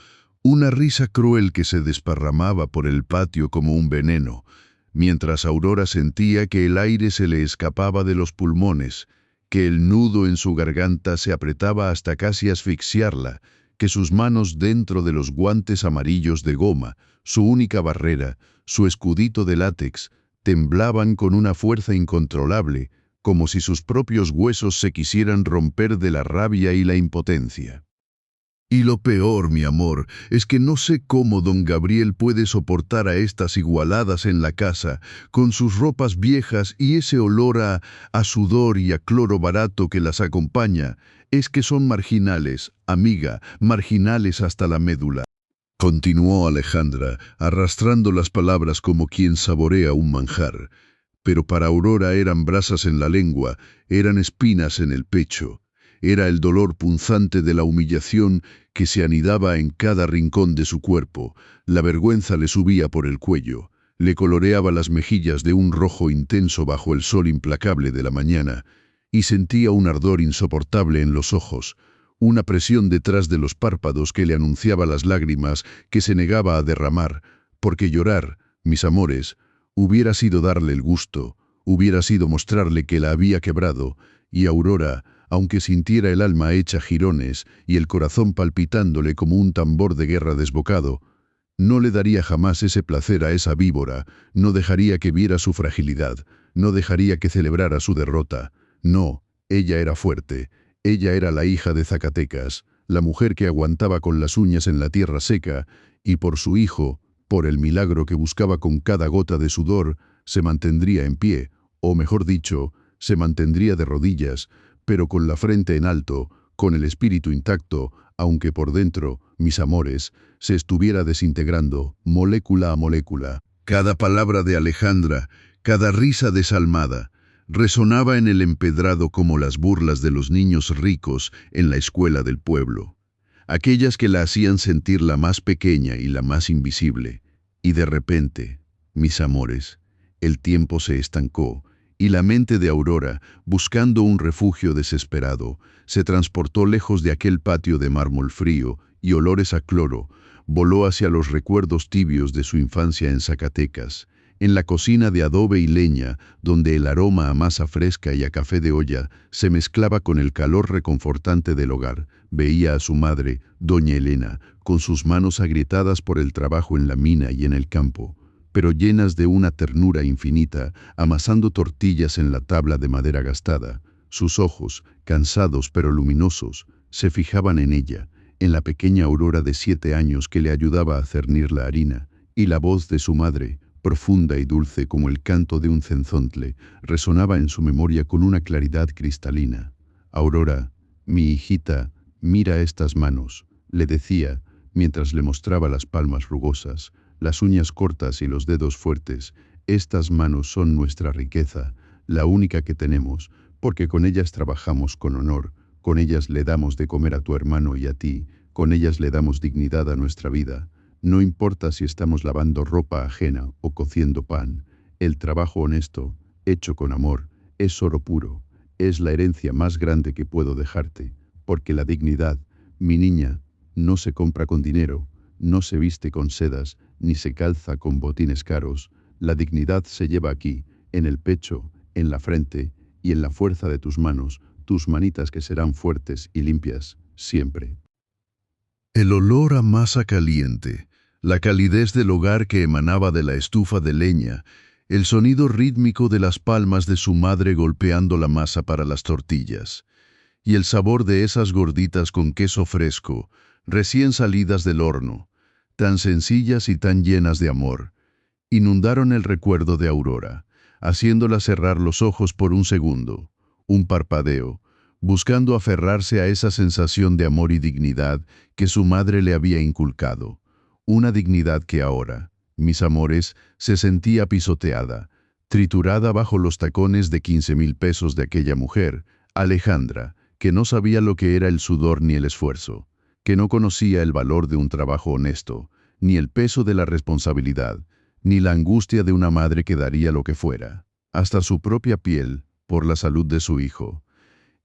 una risa cruel que se desparramaba por el patio como un veneno, mientras Aurora sentía que el aire se le escapaba de los pulmones, que el nudo en su garganta se apretaba hasta casi asfixiarla, que sus manos dentro de los guantes amarillos de goma, su única barrera, su escudito de látex, temblaban con una fuerza incontrolable, como si sus propios huesos se quisieran romper de la rabia y la impotencia. Y lo peor, mi amor, es que no sé cómo don Gabriel puede soportar a estas igualadas en la casa, con sus ropas viejas y ese olor a sudor y a cloro barato que las acompaña. Es que son marginales, amiga, marginales hasta la médula. Continuó Alejandra, arrastrando las palabras como quien saborea un manjar. Pero para Aurora eran brasas en la lengua, eran espinas en el pecho. Era el dolor punzante de la humillación que se anidaba en cada rincón de su cuerpo. La vergüenza le subía por el cuello, le coloreaba las mejillas de un rojo intenso bajo el sol implacable de la mañana, y sentía un ardor insoportable en los ojos, una presión detrás de los párpados que le anunciaba las lágrimas que se negaba a derramar, porque llorar, mis amores, hubiera sido darle el gusto, hubiera sido mostrarle que la había quebrado, y Aurora, aunque sintiera el alma hecha jirones y el corazón palpitándole como un tambor de guerra desbocado, no le daría jamás ese placer a esa víbora, no dejaría que viera su fragilidad, no dejaría que celebrara su derrota. No, ella era fuerte, ella era la hija de Zacatecas, la mujer que aguantaba con las uñas en la tierra seca, y por su hijo, por el milagro que buscaba con cada gota de sudor, se mantendría en pie, o mejor dicho, se mantendría de rodillas, pero con la frente en alto, con el espíritu intacto, aunque por dentro, mis amores, se estuviera desintegrando, molécula a molécula. Cada palabra de Alejandra, cada risa desalmada, resonaba en el empedrado como las burlas de los niños ricos en la escuela del pueblo, aquellas que la hacían sentir la más pequeña y la más invisible. Y de repente, mis amores, el tiempo se estancó, y la mente de Aurora, buscando un refugio desesperado, se transportó lejos de aquel patio de mármol frío y olores a cloro, voló hacia los recuerdos tibios de su infancia en Zacatecas, en la cocina de adobe y leña, donde el aroma a masa fresca y a café de olla se mezclaba con el calor reconfortante del hogar. Veía a su madre, doña Elena, con sus manos agrietadas por el trabajo en la mina y en el campo, pero llenas de una ternura infinita, amasando tortillas en la tabla de madera gastada, Sus ojos, cansados pero luminosos, se fijaban en ella, en la pequeña Aurora de 7 años que le ayudaba a cernir la harina, y la voz de su madre, profunda y dulce como el canto de un cenzontle, resonaba en su memoria con una claridad cristalina. «Aurora, mi hijita, mira estas manos», le decía, mientras le mostraba las palmas rugosas, las uñas cortas y los dedos fuertes. «Estas manos son nuestra riqueza, la única que tenemos, porque con ellas trabajamos con honor, con ellas le damos de comer a tu hermano y a ti, con ellas le damos dignidad a nuestra vida. No importa si estamos lavando ropa ajena o cociendo pan, el trabajo honesto, hecho con amor, es oro puro, es la herencia más grande que puedo dejarte, porque la dignidad, mi niña, no se compra con dinero, no se viste con sedas, ni se calza con botines caros. La dignidad se lleva aquí, en el pecho, en la frente y en la fuerza de tus manos, tus manitas que serán fuertes y limpias, siempre». El olor a masa caliente, la calidez del hogar que emanaba de la estufa de leña, el sonido rítmico de las palmas de su madre golpeando la masa para las tortillas, y el sabor de esas gorditas con queso fresco, recién salidas del horno, tan sencillas y tan llenas de amor, inundaron el recuerdo de Aurora, haciéndola cerrar los ojos por un segundo, un parpadeo, buscando aferrarse a esa sensación de amor y dignidad que su madre le había inculcado, una dignidad que ahora, mis amores, se sentía pisoteada, triturada bajo los tacones de 15,000 pesos de aquella mujer, Alejandra, que no sabía lo que era el sudor ni el esfuerzo, que no conocía el valor de un trabajo honesto, ni el peso de la responsabilidad, ni la angustia de una madre que daría lo que fuera, hasta su propia piel, por la salud de su hijo.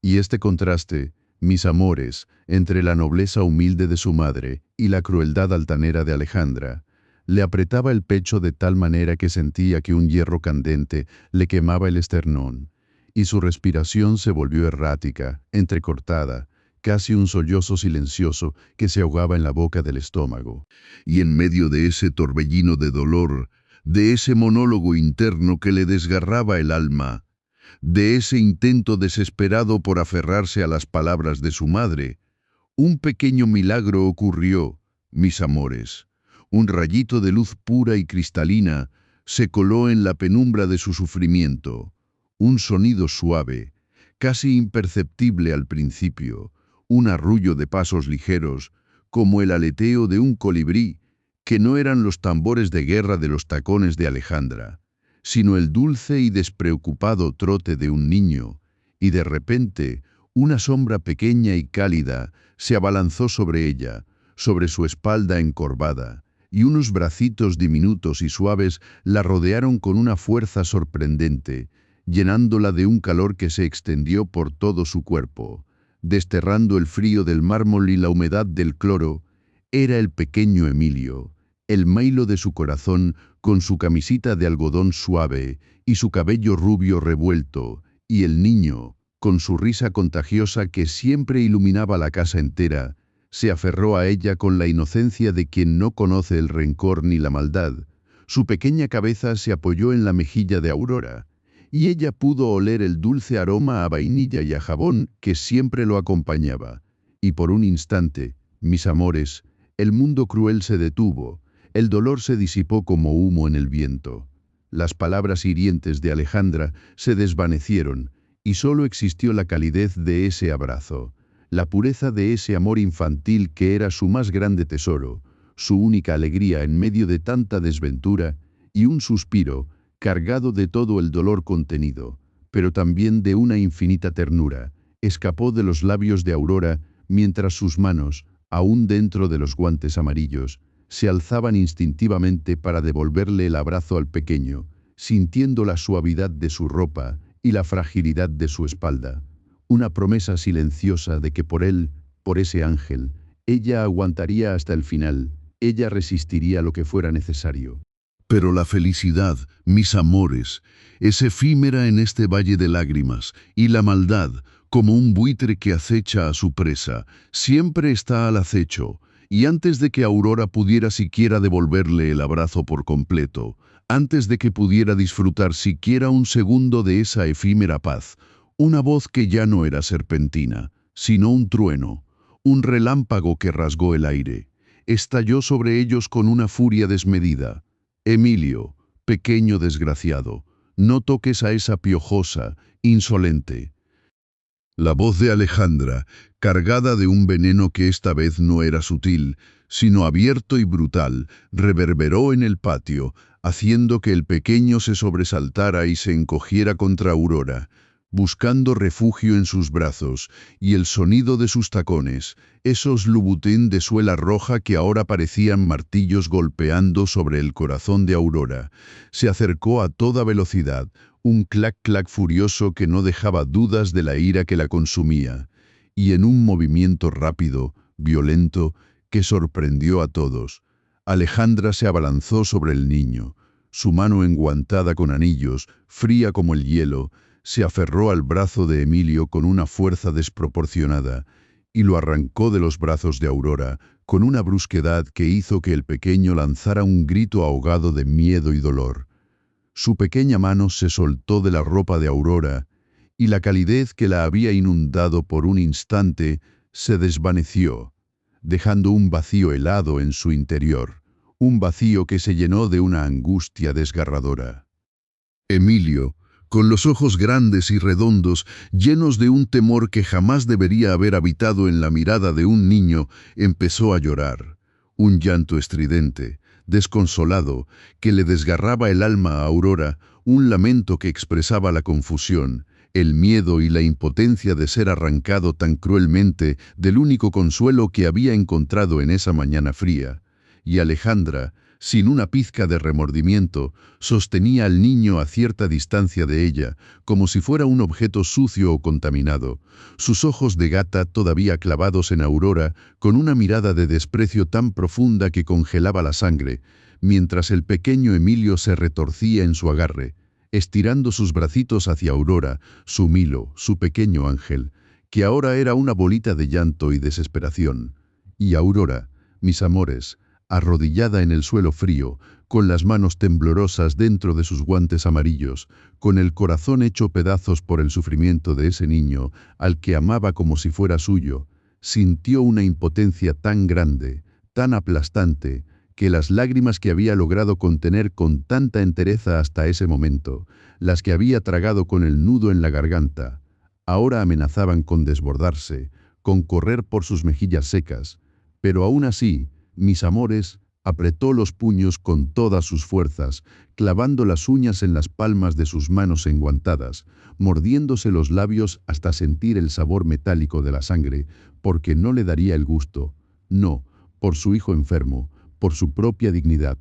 Y este contraste, mis amores, entre la nobleza humilde de su madre y la crueldad altanera de Alejandra, le apretaba el pecho de tal manera que sentía que un hierro candente le quemaba el esternón, y su respiración se volvió errática, entrecortada, casi un sollozo silencioso que se ahogaba en la boca del estómago. Y en medio de ese torbellino de dolor, de ese monólogo interno que le desgarraba el alma, de ese intento desesperado por aferrarse a las palabras de su madre, un pequeño milagro ocurrió, mis amores. Un rayito de luz pura y cristalina se coló en la penumbra de su sufrimiento. Un sonido suave, casi imperceptible al principio, un arrullo de pasos ligeros, como el aleteo de un colibrí, que no eran los tambores de guerra de los tacones de Alejandra, sino el dulce y despreocupado trote de un niño, y de repente una sombra pequeña y cálida se abalanzó sobre ella, sobre su espalda encorvada, y unos bracitos diminutos y suaves la rodearon con una fuerza sorprendente, llenándola de un calor que se extendió por todo su cuerpo, desterrando el frío del mármol y la humedad del cloro. Era el pequeño Emilio, el mailo de su corazón, con su camisita de algodón suave y su cabello rubio revuelto, y el niño, con su risa contagiosa que siempre iluminaba la casa entera, se aferró a ella con la inocencia de quien no conoce el rencor ni la maldad. Su pequeña cabeza se apoyó en la mejilla de Aurora, y ella pudo oler el dulce aroma a vainilla y a jabón que siempre lo acompañaba. Y por un instante, mis amores, el mundo cruel se detuvo, el dolor se disipó como humo en el viento. Las palabras hirientes de Alejandra se desvanecieron, y solo existió la calidez de ese abrazo, la pureza de ese amor infantil que era su más grande tesoro, su única alegría en medio de tanta desventura, y un suspiro, cargado de todo el dolor contenido, pero también de una infinita ternura, escapó de los labios de Aurora mientras sus manos, aún dentro de los guantes amarillos, se alzaban instintivamente para devolverle el abrazo al pequeño, sintiendo la suavidad de su ropa y la fragilidad de su espalda. Una promesa silenciosa de que por él, por ese ángel, ella aguantaría hasta el final, ella resistiría lo que fuera necesario. Pero la felicidad, mis amores, es efímera en este valle de lágrimas, y la maldad, como un buitre que acecha a su presa, siempre está al acecho, y antes de que Aurora pudiera siquiera devolverle el abrazo por completo, antes de que pudiera disfrutar siquiera un segundo de esa efímera paz, Una voz que ya no era serpentina, sino un trueno, un relámpago que rasgó el aire. Estalló sobre ellos con una furia desmedida. Emilio, pequeño desgraciado, no toques a esa piojosa, insolente. La voz de Alejandra, cargada de un veneno que esta vez no era sutil, sino abierto y brutal, reverberó en el patio, haciendo que el pequeño se sobresaltara y se encogiera contra Aurora, buscando refugio en sus brazos, y el sonido de sus tacones, esos Louboutin de suela roja que ahora parecían martillos golpeando sobre el corazón de Aurora, se acercó a toda velocidad, un clac-clac furioso que no dejaba dudas de la ira que la consumía, y en un movimiento rápido, violento, que sorprendió a todos, Alejandra se abalanzó sobre el niño. Su mano enguantada con anillos, fría como el hielo, se aferró al brazo de Emilio con una fuerza desproporcionada y lo arrancó de los brazos de Aurora con una brusquedad que hizo que el pequeño lanzara un grito ahogado de miedo y dolor. Su pequeña mano se soltó de la ropa de Aurora y la calidez que la había inundado por un instante se desvaneció, dejando un vacío helado en su interior, un vacío que se llenó de una angustia desgarradora. Emilio, con los ojos grandes y redondos, llenos de un temor que jamás debería haber habitado en la mirada de un niño, empezó a llorar. Un llanto estridente, desconsolado, que le desgarraba el alma a Aurora, un lamento que expresaba la confusión, el miedo y la impotencia de ser arrancado tan cruelmente del único consuelo que había encontrado en esa mañana fría. Y Alejandra, sin una pizca de remordimiento, sostenía al niño a cierta distancia de ella, como si fuera un objeto sucio o contaminado, sus ojos de gata todavía clavados en Aurora, con una mirada de desprecio tan profunda que congelaba la sangre, mientras el pequeño Emilio se retorcía en su agarre, estirando sus bracitos hacia Aurora, su Milo, su pequeño ángel, que ahora era una bolita de llanto y desesperación. Y Aurora, mis amores, arrodillada en el suelo frío, con las manos temblorosas dentro de sus guantes amarillos, con el corazón hecho pedazos por el sufrimiento de ese niño, al que amaba como si fuera suyo, sintió una impotencia tan grande, tan aplastante, que las lágrimas que había logrado contener con tanta entereza hasta ese momento, las que había tragado con el nudo en la garganta, ahora amenazaban con desbordarse, con correr por sus mejillas secas, pero aún así, mis amores, apretó los puños con todas sus fuerzas, clavando las uñas en las palmas de sus manos enguantadas, mordiéndose los labios hasta sentir el sabor metálico de la sangre, porque no le daría el gusto, no, por su hijo enfermo, por su propia dignidad,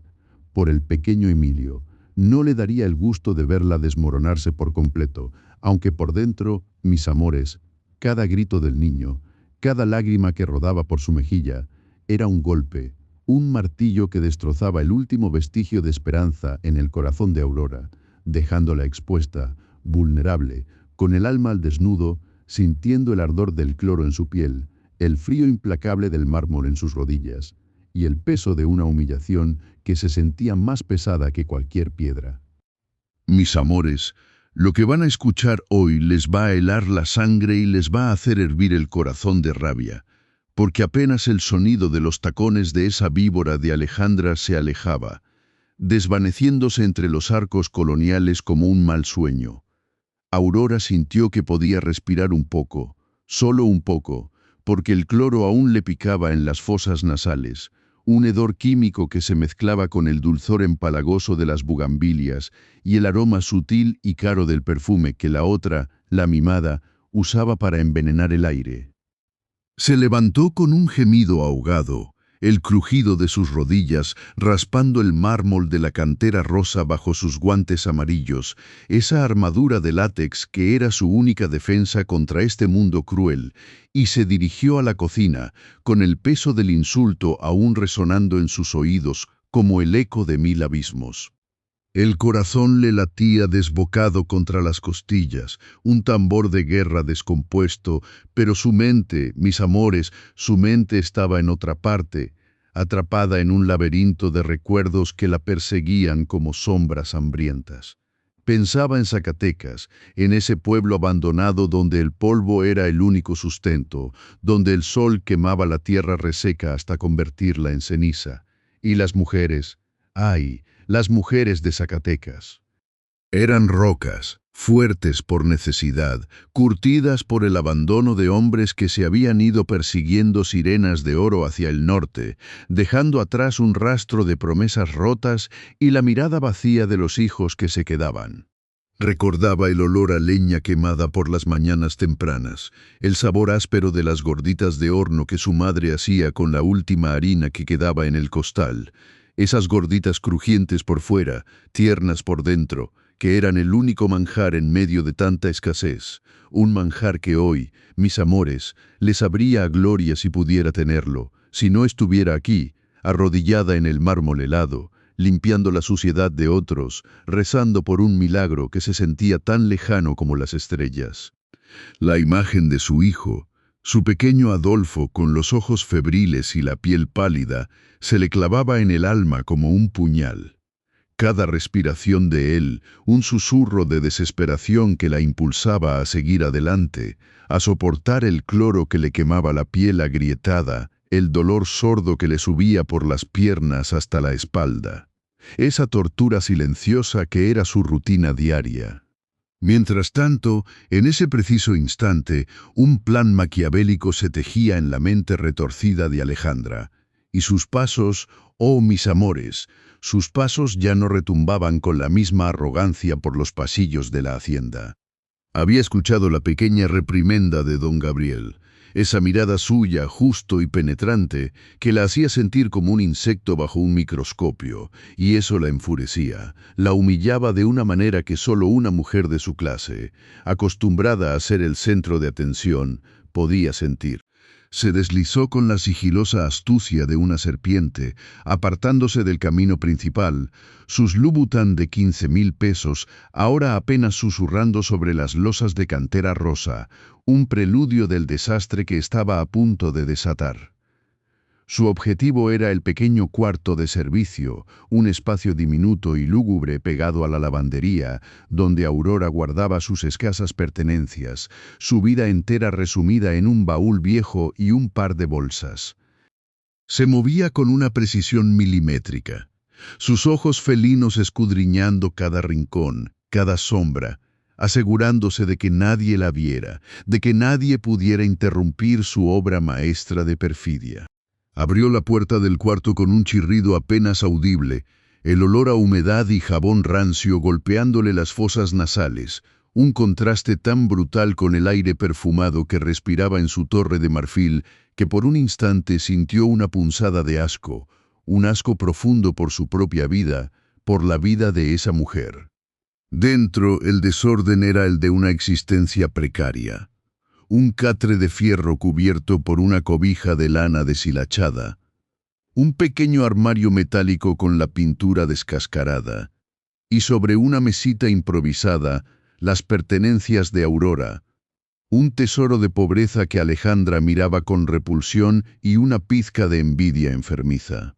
por el pequeño Emilio, no le daría el gusto de verla desmoronarse por completo, aunque por dentro, mis amores, cada grito del niño, cada lágrima que rodaba por su mejilla, era un golpe, un martillo que destrozaba el último vestigio de esperanza en el corazón de Aurora, dejándola expuesta, vulnerable, con el alma al desnudo, sintiendo el ardor del cloro en su piel, el frío implacable del mármol en sus rodillas, y el peso de una humillación que se sentía más pesada que cualquier piedra. Mis amores, lo que van a escuchar hoy les va a helar la sangre y les va a hacer hervir el corazón de rabia, porque apenas el sonido de los tacones de esa víbora de Alejandra se alejaba, desvaneciéndose entre los arcos coloniales como un mal sueño. Aurora sintió que podía respirar un poco, solo un poco, porque el cloro aún le picaba en las fosas nasales, un hedor químico que se mezclaba con el dulzor empalagoso de las bugambilias y el aroma sutil y caro del perfume que la otra, la mimada, usaba para envenenar el aire. Se levantó con un gemido ahogado, el crujido de sus rodillas raspando el mármol de la cantera rosa bajo sus guantes amarillos, esa armadura de látex que era su única defensa contra este mundo cruel, y se dirigió a la cocina, con el peso del insulto aún resonando en sus oídos como el eco de 1000 abismos. El corazón le latía desbocado contra las costillas, un tambor de guerra descompuesto, pero su mente, mis amores, su mente estaba en otra parte, atrapada en un laberinto de recuerdos que la perseguían como sombras hambrientas. Pensaba en Zacatecas, en ese pueblo abandonado donde el polvo era el único sustento, donde el sol quemaba la tierra reseca hasta convertirla en ceniza. Y las mujeres, ¡ay!, las mujeres de Zacatecas. Eran rocas, fuertes por necesidad, curtidas por el abandono de hombres que se habían ido persiguiendo sirenas de oro hacia el norte, dejando atrás un rastro de promesas rotas y la mirada vacía de los hijos que se quedaban. Recordaba el olor a leña quemada por las mañanas tempranas, el sabor áspero de las gorditas de horno que su madre hacía con la última harina que quedaba en el costal, esas gorditas crujientes por fuera, tiernas por dentro, que eran el único manjar en medio de tanta escasez, un manjar que hoy, mis amores, les habría a gloria si pudiera tenerlo, si no estuviera aquí, arrodillada en el mármol helado, limpiando la suciedad de otros, rezando por un milagro que se sentía tan lejano como las estrellas. La imagen de su hijo, su pequeño Adolfo con los ojos febriles y la piel pálida, se le clavaba en el alma como un puñal. Cada respiración de él, un susurro de desesperación que la impulsaba a seguir adelante, a soportar el cloro que le quemaba la piel agrietada, el dolor sordo que le subía por las piernas hasta la espalda. Esa tortura silenciosa que era su rutina diaria. Mientras tanto, en ese preciso instante, un plan maquiavélico se tejía en la mente retorcida de Alejandra, y sus pasos, oh mis amores, sus pasos ya no retumbaban con la misma arrogancia por los pasillos de la hacienda. Había escuchado la pequeña reprimenda de don Gabriel, esa mirada suya, justo y penetrante, que la hacía sentir como un insecto bajo un microscopio, y eso la enfurecía, la humillaba de una manera que solo una mujer de su clase, acostumbrada a ser el centro de atención, podía sentir. Se deslizó con la sigilosa astucia de una serpiente, apartándose del camino principal, sus Louboutin de 15.000 pesos, ahora apenas susurrando sobre las losas de cantera rosa, un preludio del desastre que estaba a punto de desatar. Su objetivo era el pequeño cuarto de servicio, un espacio diminuto y lúgubre pegado a la lavandería, donde Aurora guardaba sus escasas pertenencias, su vida entera resumida en un baúl viejo y un par de bolsas. Se movía con una precisión milimétrica, sus ojos felinos escudriñando cada rincón, cada sombra, asegurándose de que nadie la viera, de que nadie pudiera interrumpir su obra maestra de perfidia. Abrió la puerta del cuarto con un chirrido apenas audible, el olor a humedad y jabón rancio golpeándole las fosas nasales, un contraste tan brutal con el aire perfumado que respiraba en su torre de marfil que por un instante sintió una punzada de asco, un asco profundo por su propia vida, por la vida de esa mujer. Dentro, el desorden era el de una existencia precaria. Un catre de fierro cubierto por una cobija de lana deshilachada, un pequeño armario metálico con la pintura descascarada, y sobre una mesita improvisada, las pertenencias de Aurora, un tesoro de pobreza que Alejandra miraba con repulsión y una pizca de envidia enfermiza.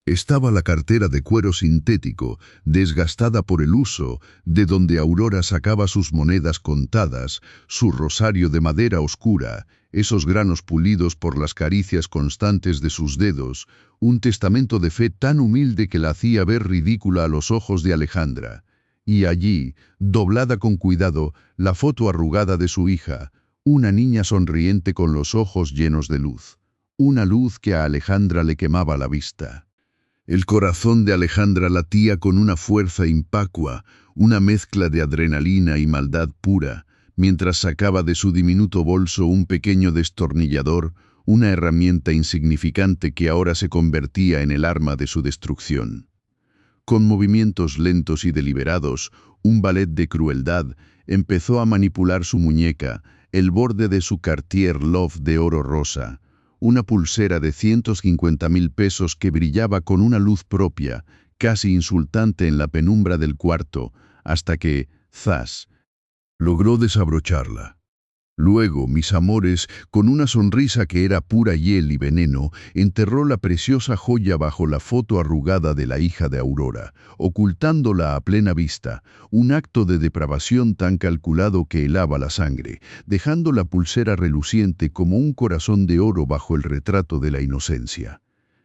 Estaba la cartera de cuero sintético, desgastada por el uso, de donde Aurora sacaba sus monedas contadas, su rosario de madera oscura, esos granos pulidos por las caricias constantes de sus dedos, un testamento de fe tan humilde que la hacía ver ridícula a los ojos de Alejandra. Y allí, doblada con cuidado, la foto arrugada de su hija, una niña sonriente con los ojos llenos de luz. Una luz que a Alejandra le quemaba la vista. El corazón de Alejandra latía con una fuerza impacua, una mezcla de adrenalina y maldad pura, mientras sacaba de su diminuto bolso un pequeño destornillador, una herramienta insignificante que ahora se convertía en el arma de su destrucción. Con movimientos lentos y deliberados, un ballet de crueldad, empezó a manipular su muñeca, el borde de su Cartier Love de oro rosa, una pulsera de 150.000 pesos que brillaba con una luz propia, casi insultante en la penumbra del cuarto, hasta que, zas, logró desabrocharla. Luego, mis amores, con una sonrisa que era pura hiel y veneno, enterró la preciosa joya bajo la foto arrugada de la hija de Aurora, ocultándola a plena vista, un acto de depravación tan calculado que helaba la sangre, dejando la pulsera reluciente como un corazón de oro bajo el retrato de la inocencia.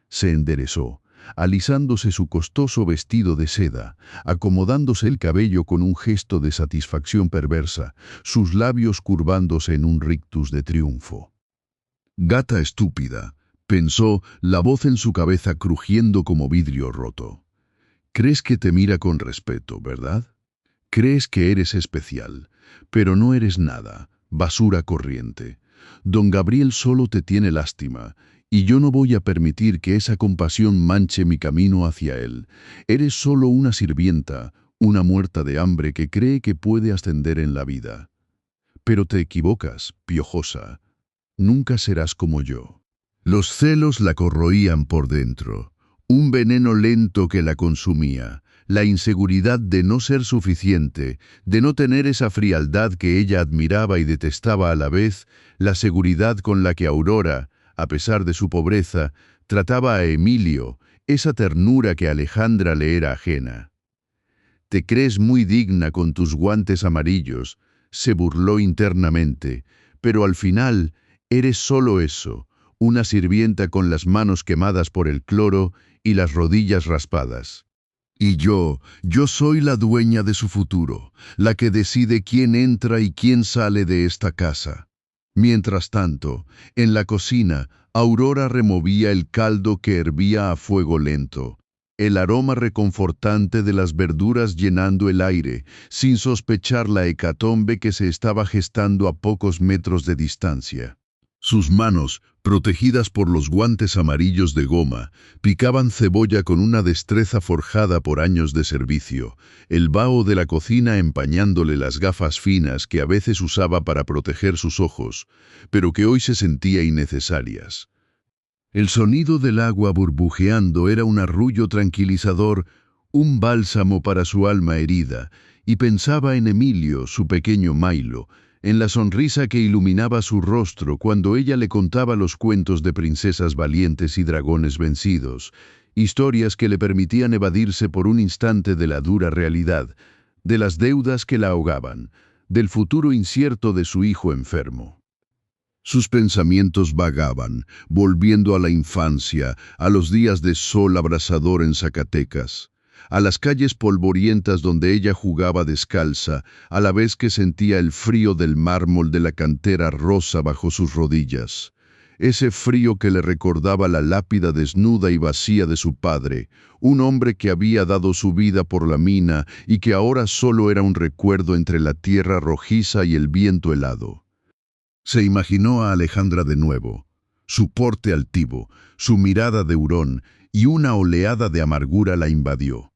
Se enderezó, alisándose su costoso vestido de seda, acomodándose el cabello con un gesto de satisfacción perversa, sus labios curvándose en un rictus de triunfo. «Gata estúpida», pensó, la voz en su cabeza crujiendo como vidrio roto. «Crees que te mira con respeto, ¿verdad? Crees que eres especial, pero no eres nada, basura corriente. Don Gabriel solo te tiene lástima, y yo no voy a permitir que esa compasión manche mi camino hacia él. Eres solo una sirvienta, una muerta de hambre que cree que puede ascender en la vida. Pero te equivocas, piojosa. Nunca serás como yo». Los celos la corroían por dentro, un veneno lento que la consumía, la inseguridad de no ser suficiente, de no tener esa frialdad que ella admiraba y detestaba a la vez, la seguridad con la que Aurora, a pesar de su pobreza, trataba a Emilio, esa ternura que a Alejandra le era ajena. «Te crees muy digna con tus guantes amarillos», se burló internamente, «pero al final eres solo eso, una sirvienta con las manos quemadas por el cloro y las rodillas raspadas. Y yo soy la dueña de su futuro, la que decide quién entra y quién sale de esta casa». Mientras tanto, en la cocina, Aurora removía el caldo que hervía a fuego lento, el aroma reconfortante de las verduras llenando el aire, sin sospechar la hecatombe que se estaba gestando a pocos metros de distancia. Sus manos, protegidas por los guantes amarillos de goma, picaban cebolla con una destreza forjada por años de servicio, el vaho de la cocina empañándole las gafas finas que a veces usaba para proteger sus ojos, pero que hoy se sentía innecesarias. El sonido del agua burbujeando era un arrullo tranquilizador, un bálsamo para su alma herida, y pensaba en Emilio, su pequeño Mailo, en la sonrisa que iluminaba su rostro cuando ella le contaba los cuentos de princesas valientes y dragones vencidos, historias que le permitían evadirse por un instante de la dura realidad, de las deudas que la ahogaban, del futuro incierto de su hijo enfermo. Sus pensamientos vagaban, volviendo a la infancia, a los días de sol abrasador en Zacatecas, a las calles polvorientas donde ella jugaba descalza, a la vez que sentía el frío del mármol de la cantera rosa bajo sus rodillas. Ese frío que le recordaba la lápida desnuda y vacía de su padre, un hombre que había dado su vida por la mina y que ahora solo era un recuerdo entre la tierra rojiza y el viento helado. Se imaginó a Alejandra de nuevo, su porte altivo, su mirada de hurón, y una oleada de amargura la invadió.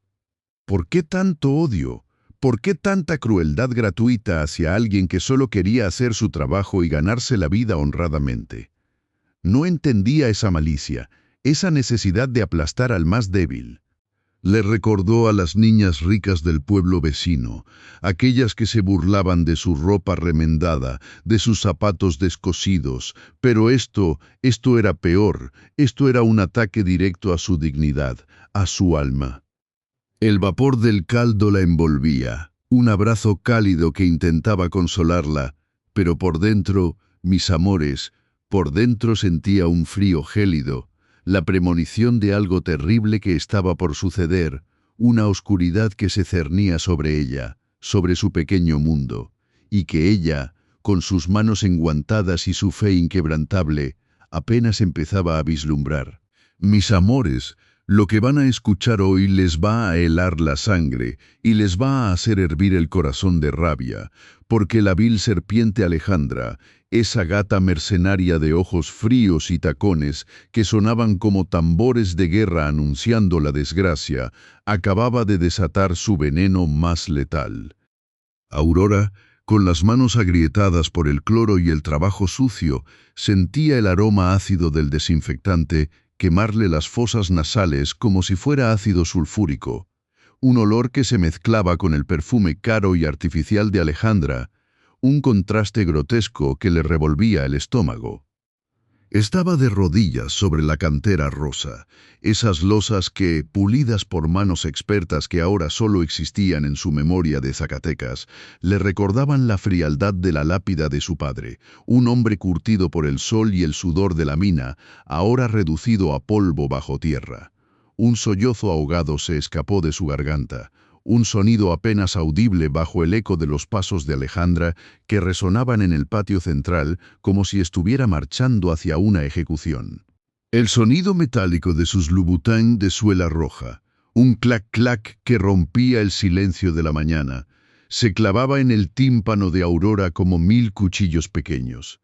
¿Por qué tanto odio? ¿Por qué tanta crueldad gratuita hacia alguien que solo quería hacer su trabajo y ganarse la vida honradamente? No entendía esa malicia, esa necesidad de aplastar al más débil. Le recordó a las niñas ricas del pueblo vecino, aquellas que se burlaban de su ropa remendada, de sus zapatos descosidos, pero esto era peor, esto era un ataque directo a su dignidad, a su alma. El vapor del caldo la envolvía, un abrazo cálido que intentaba consolarla, pero por dentro, mis amores, por dentro sentía un frío gélido, la premonición de algo terrible que estaba por suceder, una oscuridad que se cernía sobre ella, sobre su pequeño mundo, y que ella, con sus manos enguantadas y su fe inquebrantable, apenas empezaba a vislumbrar. Mis amores, lo que van a escuchar hoy les va a helar la sangre y les va a hacer hervir el corazón de rabia, porque la vil serpiente Alejandra, esa gata mercenaria de ojos fríos y tacones que sonaban como tambores de guerra anunciando la desgracia, acababa de desatar su veneno más letal. Aurora, con las manos agrietadas por el cloro y el trabajo sucio, sentía el aroma ácido del desinfectante quemarle las fosas nasales como si fuera ácido sulfúrico, un olor que se mezclaba con el perfume caro y artificial de Alejandra, un contraste grotesco que le revolvía el estómago. Estaba de rodillas sobre la cantera rosa, esas losas que, pulidas por manos expertas que ahora solo existían en su memoria de Zacatecas, le recordaban la frialdad de la lápida de su padre, un hombre curtido por el sol y el sudor de la mina, ahora reducido a polvo bajo tierra. Un sollozo ahogado se escapó de su garganta, un sonido apenas audible bajo el eco de los pasos de Alejandra que resonaban en el patio central como si estuviera marchando hacia una ejecución. El sonido metálico de sus Louboutin de suela roja, un clac-clac que rompía el silencio de la mañana, se clavaba en el tímpano de Aurora como 1000 cuchillos pequeños.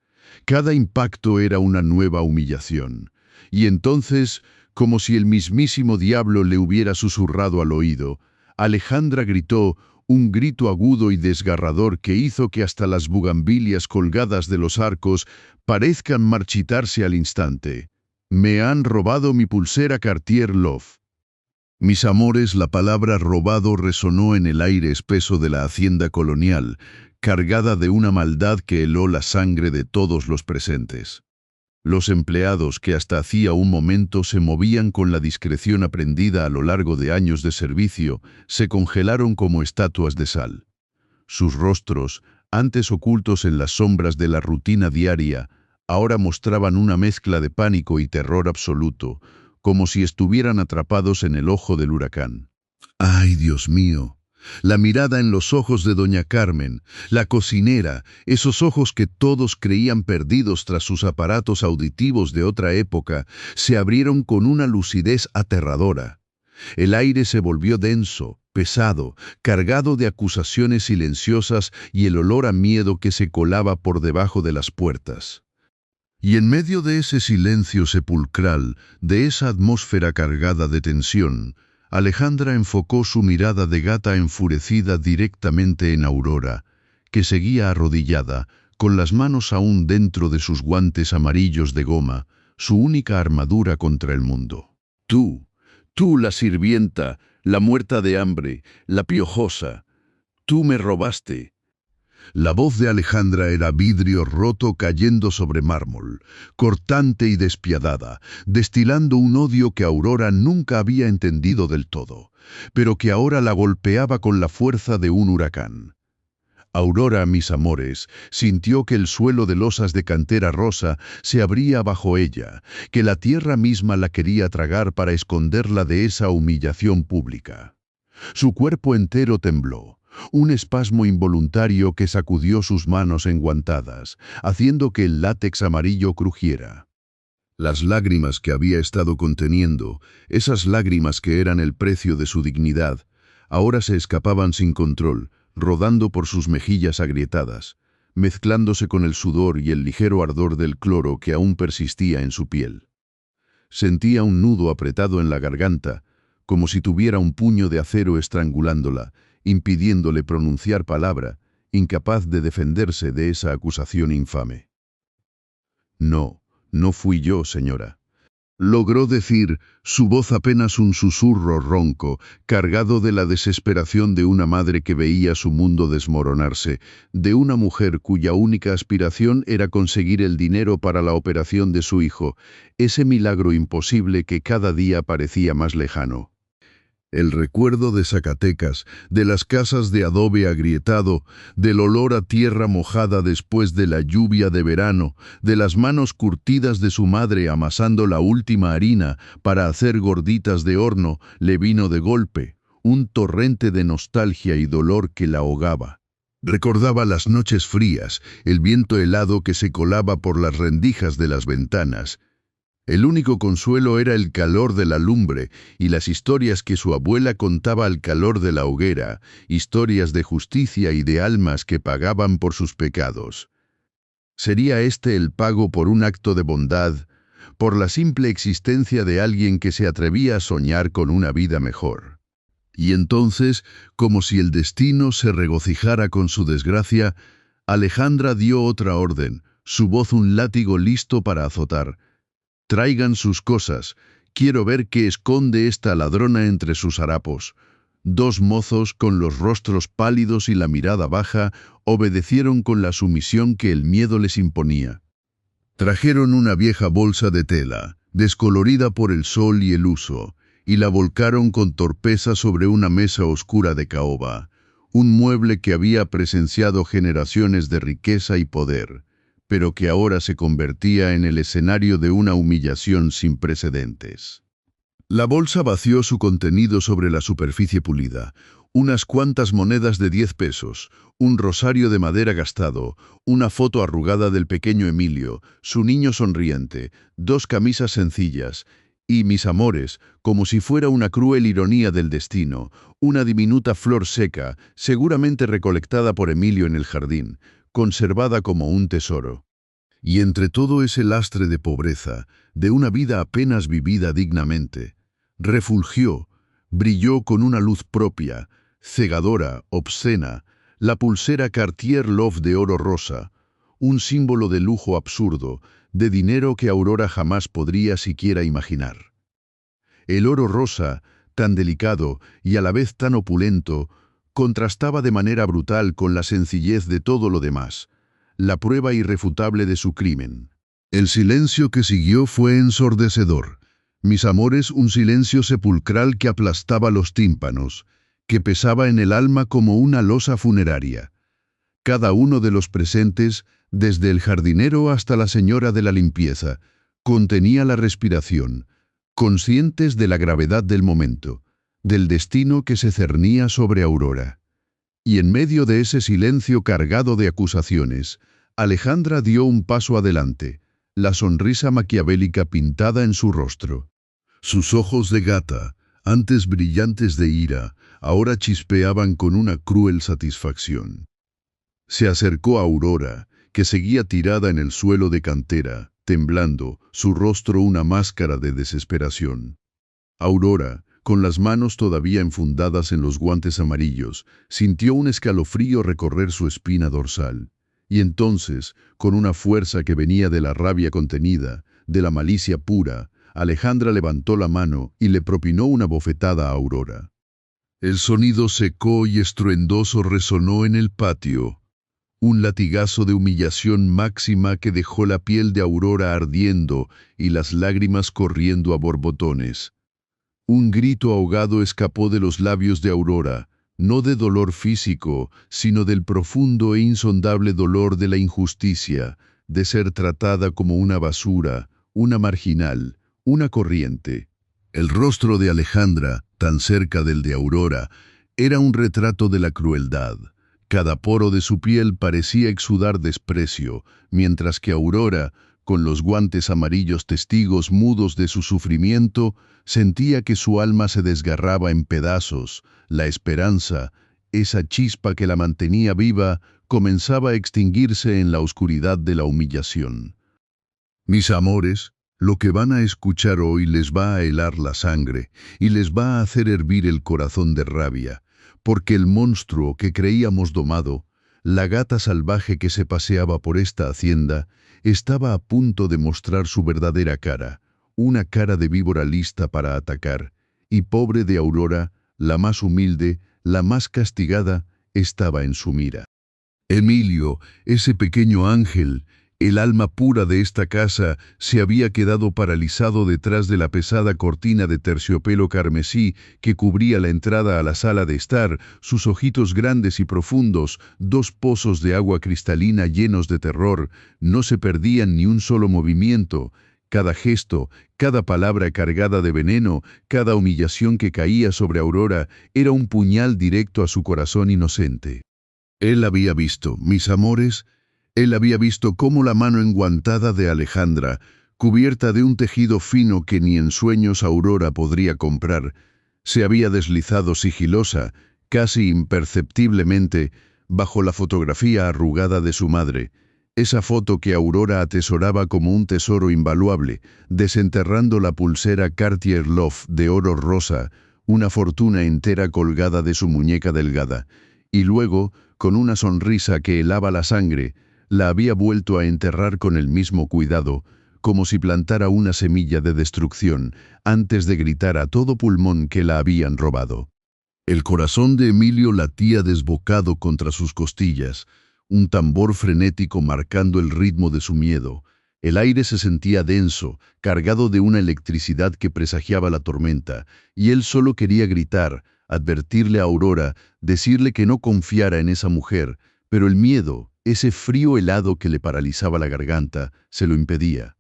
Cada impacto era una nueva humillación. Y entonces, como si el mismísimo diablo le hubiera susurrado al oído, Alejandra gritó, un grito agudo y desgarrador que hizo que hasta las bugambilias colgadas de los arcos parezcan marchitarse al instante. «Me han robado mi pulsera Cartier Love». Mis amores, la palabra robado resonó en el aire espeso de la hacienda colonial, cargada de una maldad que heló la sangre de todos los presentes. Los empleados que hasta hacía un momento se movían con la discreción aprendida a lo largo de años de servicio, se congelaron como estatuas de sal. Sus rostros, antes ocultos en las sombras de la rutina diaria, ahora mostraban una mezcla de pánico y terror absoluto, como si estuvieran atrapados en el ojo del huracán. ¡Ay, Dios mío! La mirada en los ojos de doña Carmen, la cocinera, esos ojos que todos creían perdidos tras sus aparatos auditivos de otra época, se abrieron con una lucidez aterradora. El aire se volvió denso, pesado, cargado de acusaciones silenciosas y el olor a miedo que se colaba por debajo de las puertas. Y en medio de ese silencio sepulcral, de esa atmósfera cargada de tensión, Alejandra enfocó su mirada de gata enfurecida directamente en Aurora, que seguía arrodillada, con las manos aún dentro de sus guantes amarillos de goma, su única armadura contra el mundo. Tú la sirvienta, la muerta de hambre, la piojosa, tú me robaste. La voz de Alejandra era vidrio roto cayendo sobre mármol, cortante y despiadada, destilando un odio que Aurora nunca había entendido del todo, pero que ahora la golpeaba con la fuerza de un huracán. Aurora, mis amores, sintió que el suelo de losas de cantera rosa se abría bajo ella, que la tierra misma la quería tragar para esconderla de esa humillación pública. Su cuerpo entero tembló. Un espasmo involuntario que sacudió sus manos enguantadas, haciendo que el látex amarillo crujiera. Las lágrimas que había estado conteniendo, esas lágrimas que eran el precio de su dignidad, ahora se escapaban sin control, rodando por sus mejillas agrietadas, mezclándose con el sudor y el ligero ardor del cloro que aún persistía en su piel. Sentía un nudo apretado en la garganta, como si tuviera un puño de acero estrangulándola, impidiéndole pronunciar palabra, incapaz de defenderse de esa acusación infame. No fui yo, señora. Logró decir, su voz apenas un susurro ronco, cargado de la desesperación de una madre que veía su mundo desmoronarse, de una mujer cuya única aspiración era conseguir el dinero para la operación de su hijo, ese milagro imposible que cada día parecía más lejano. El recuerdo de Zacatecas, de las casas de adobe agrietado, del olor a tierra mojada después de la lluvia de verano, de las manos curtidas de su madre amasando la última harina para hacer gorditas de horno, le vino de golpe, un torrente de nostalgia y dolor que la ahogaba. Recordaba las noches frías, el viento helado que se colaba por las rendijas de las ventanas. El único consuelo era el calor de la lumbre y las historias que su abuela contaba al calor de la hoguera, historias de justicia y de almas que pagaban por sus pecados. ¿Sería este el pago por un acto de bondad, por la simple existencia de alguien que se atrevía a soñar con una vida mejor? Y entonces, como si el destino se regocijara con su desgracia, Alejandra dio otra orden, su voz un látigo listo para azotar. «Traigan sus cosas. Quiero ver qué esconde esta ladrona entre sus harapos. Dos mozos, con los rostros pálidos y la mirada baja, obedecieron con la sumisión que el miedo les imponía. Trajeron una vieja bolsa de tela, descolorida por el sol y el uso, y la volcaron con torpeza sobre una mesa oscura de caoba, un mueble que había presenciado generaciones de riqueza y poder, pero que ahora se convertía en el escenario de una humillación sin precedentes. La bolsa vació su contenido sobre la superficie pulida, unas cuantas monedas de 10 pesos, un rosario de madera gastado, una foto arrugada del pequeño Emilio, su niño sonriente, dos camisas sencillas, y mis amores, como si fuera una cruel ironía del destino, una diminuta flor seca, seguramente recolectada por Emilio en el jardín, conservada como un tesoro. Y entre todo ese lastre de pobreza, de una vida apenas vivida dignamente, refulgió, brilló con una luz propia, cegadora, obscena, la pulsera Cartier Love de oro rosa, un símbolo de lujo absurdo, de dinero que Aurora jamás podría siquiera imaginar. El oro rosa, tan delicado y a la vez tan opulento, contrastaba de manera brutal con la sencillez de todo lo demás, la prueba irrefutable de su crimen. El silencio que siguió fue ensordecedor. Mis amores, un silencio sepulcral que aplastaba los tímpanos, que pesaba en el alma como una losa funeraria. Cada uno de los presentes, desde el jardinero hasta la señora de la limpieza, contenía la respiración, conscientes de la gravedad del momento, del destino que se cernía sobre Aurora. Y en medio de ese silencio cargado de acusaciones, Alejandra dio un paso adelante, la sonrisa maquiavélica pintada en su rostro. Sus ojos de gata, antes brillantes de ira, ahora chispeaban con una cruel satisfacción. Se acercó a Aurora, que seguía tirada en el suelo de cantera, temblando, su rostro una máscara de desesperación. Aurora, con las manos todavía enfundadas en los guantes amarillos, sintió un escalofrío recorrer su espina dorsal. Y entonces, con una fuerza que venía de la rabia contenida, de la malicia pura, Alejandra levantó la mano y le propinó una bofetada a Aurora. El sonido seco y estruendoso resonó en el patio, un latigazo de humillación máxima que dejó la piel de Aurora ardiendo y las lágrimas corriendo a borbotones. Un grito ahogado escapó de los labios de Aurora, no de dolor físico, sino del profundo e insondable dolor de la injusticia, de ser tratada como una basura, una marginal, una corriente. El rostro de Alejandra, tan cerca del de Aurora, era un retrato de la crueldad. Cada poro de su piel parecía exudar desprecio, mientras que Aurora, con los guantes amarillos testigos mudos de su sufrimiento, sentía que su alma se desgarraba en pedazos. La esperanza, esa chispa que la mantenía viva, comenzaba a extinguirse en la oscuridad de la humillación. Mis amores, lo que van a escuchar hoy les va a helar la sangre y les va a hacer hervir el corazón de rabia, porque el monstruo que creíamos domado, la gata salvaje que se paseaba por esta hacienda, estaba a punto de mostrar su verdadera cara, una cara de víbora lista para atacar, y pobre de Aurora, la más humilde, la más castigada, estaba en su mira. Emilio, ese pequeño ángel, el alma pura de esta casa, se había quedado paralizado detrás de la pesada cortina de terciopelo carmesí que cubría la entrada a la sala de estar, sus ojitos grandes y profundos, dos pozos de agua cristalina llenos de terror, no se perdían ni un solo movimiento. Cada gesto, cada palabra cargada de veneno, cada humillación que caía sobre Aurora, era un puñal directo a su corazón inocente. Él había visto, mis amores, él había visto cómo la mano enguantada de Alejandra, cubierta de un tejido fino que ni en sueños Aurora podría comprar, se había deslizado sigilosa, casi imperceptiblemente, bajo la fotografía arrugada de su madre, esa foto que Aurora atesoraba como un tesoro invaluable, desenterrando la pulsera Cartier Love de oro rosa, una fortuna entera colgada de su muñeca delgada, y luego, con una sonrisa que helaba la sangre, la había vuelto a enterrar con el mismo cuidado, como si plantara una semilla de destrucción, antes de gritar a todo pulmón que la habían robado. El corazón de Emilio latía desbocado contra sus costillas, un tambor frenético marcando el ritmo de su miedo. El aire se sentía denso, cargado de una electricidad que presagiaba la tormenta, y él solo quería gritar, advertirle a Aurora, decirle que no confiara en esa mujer, pero el miedo, ese frío helado que le paralizaba la garganta, se lo impedía.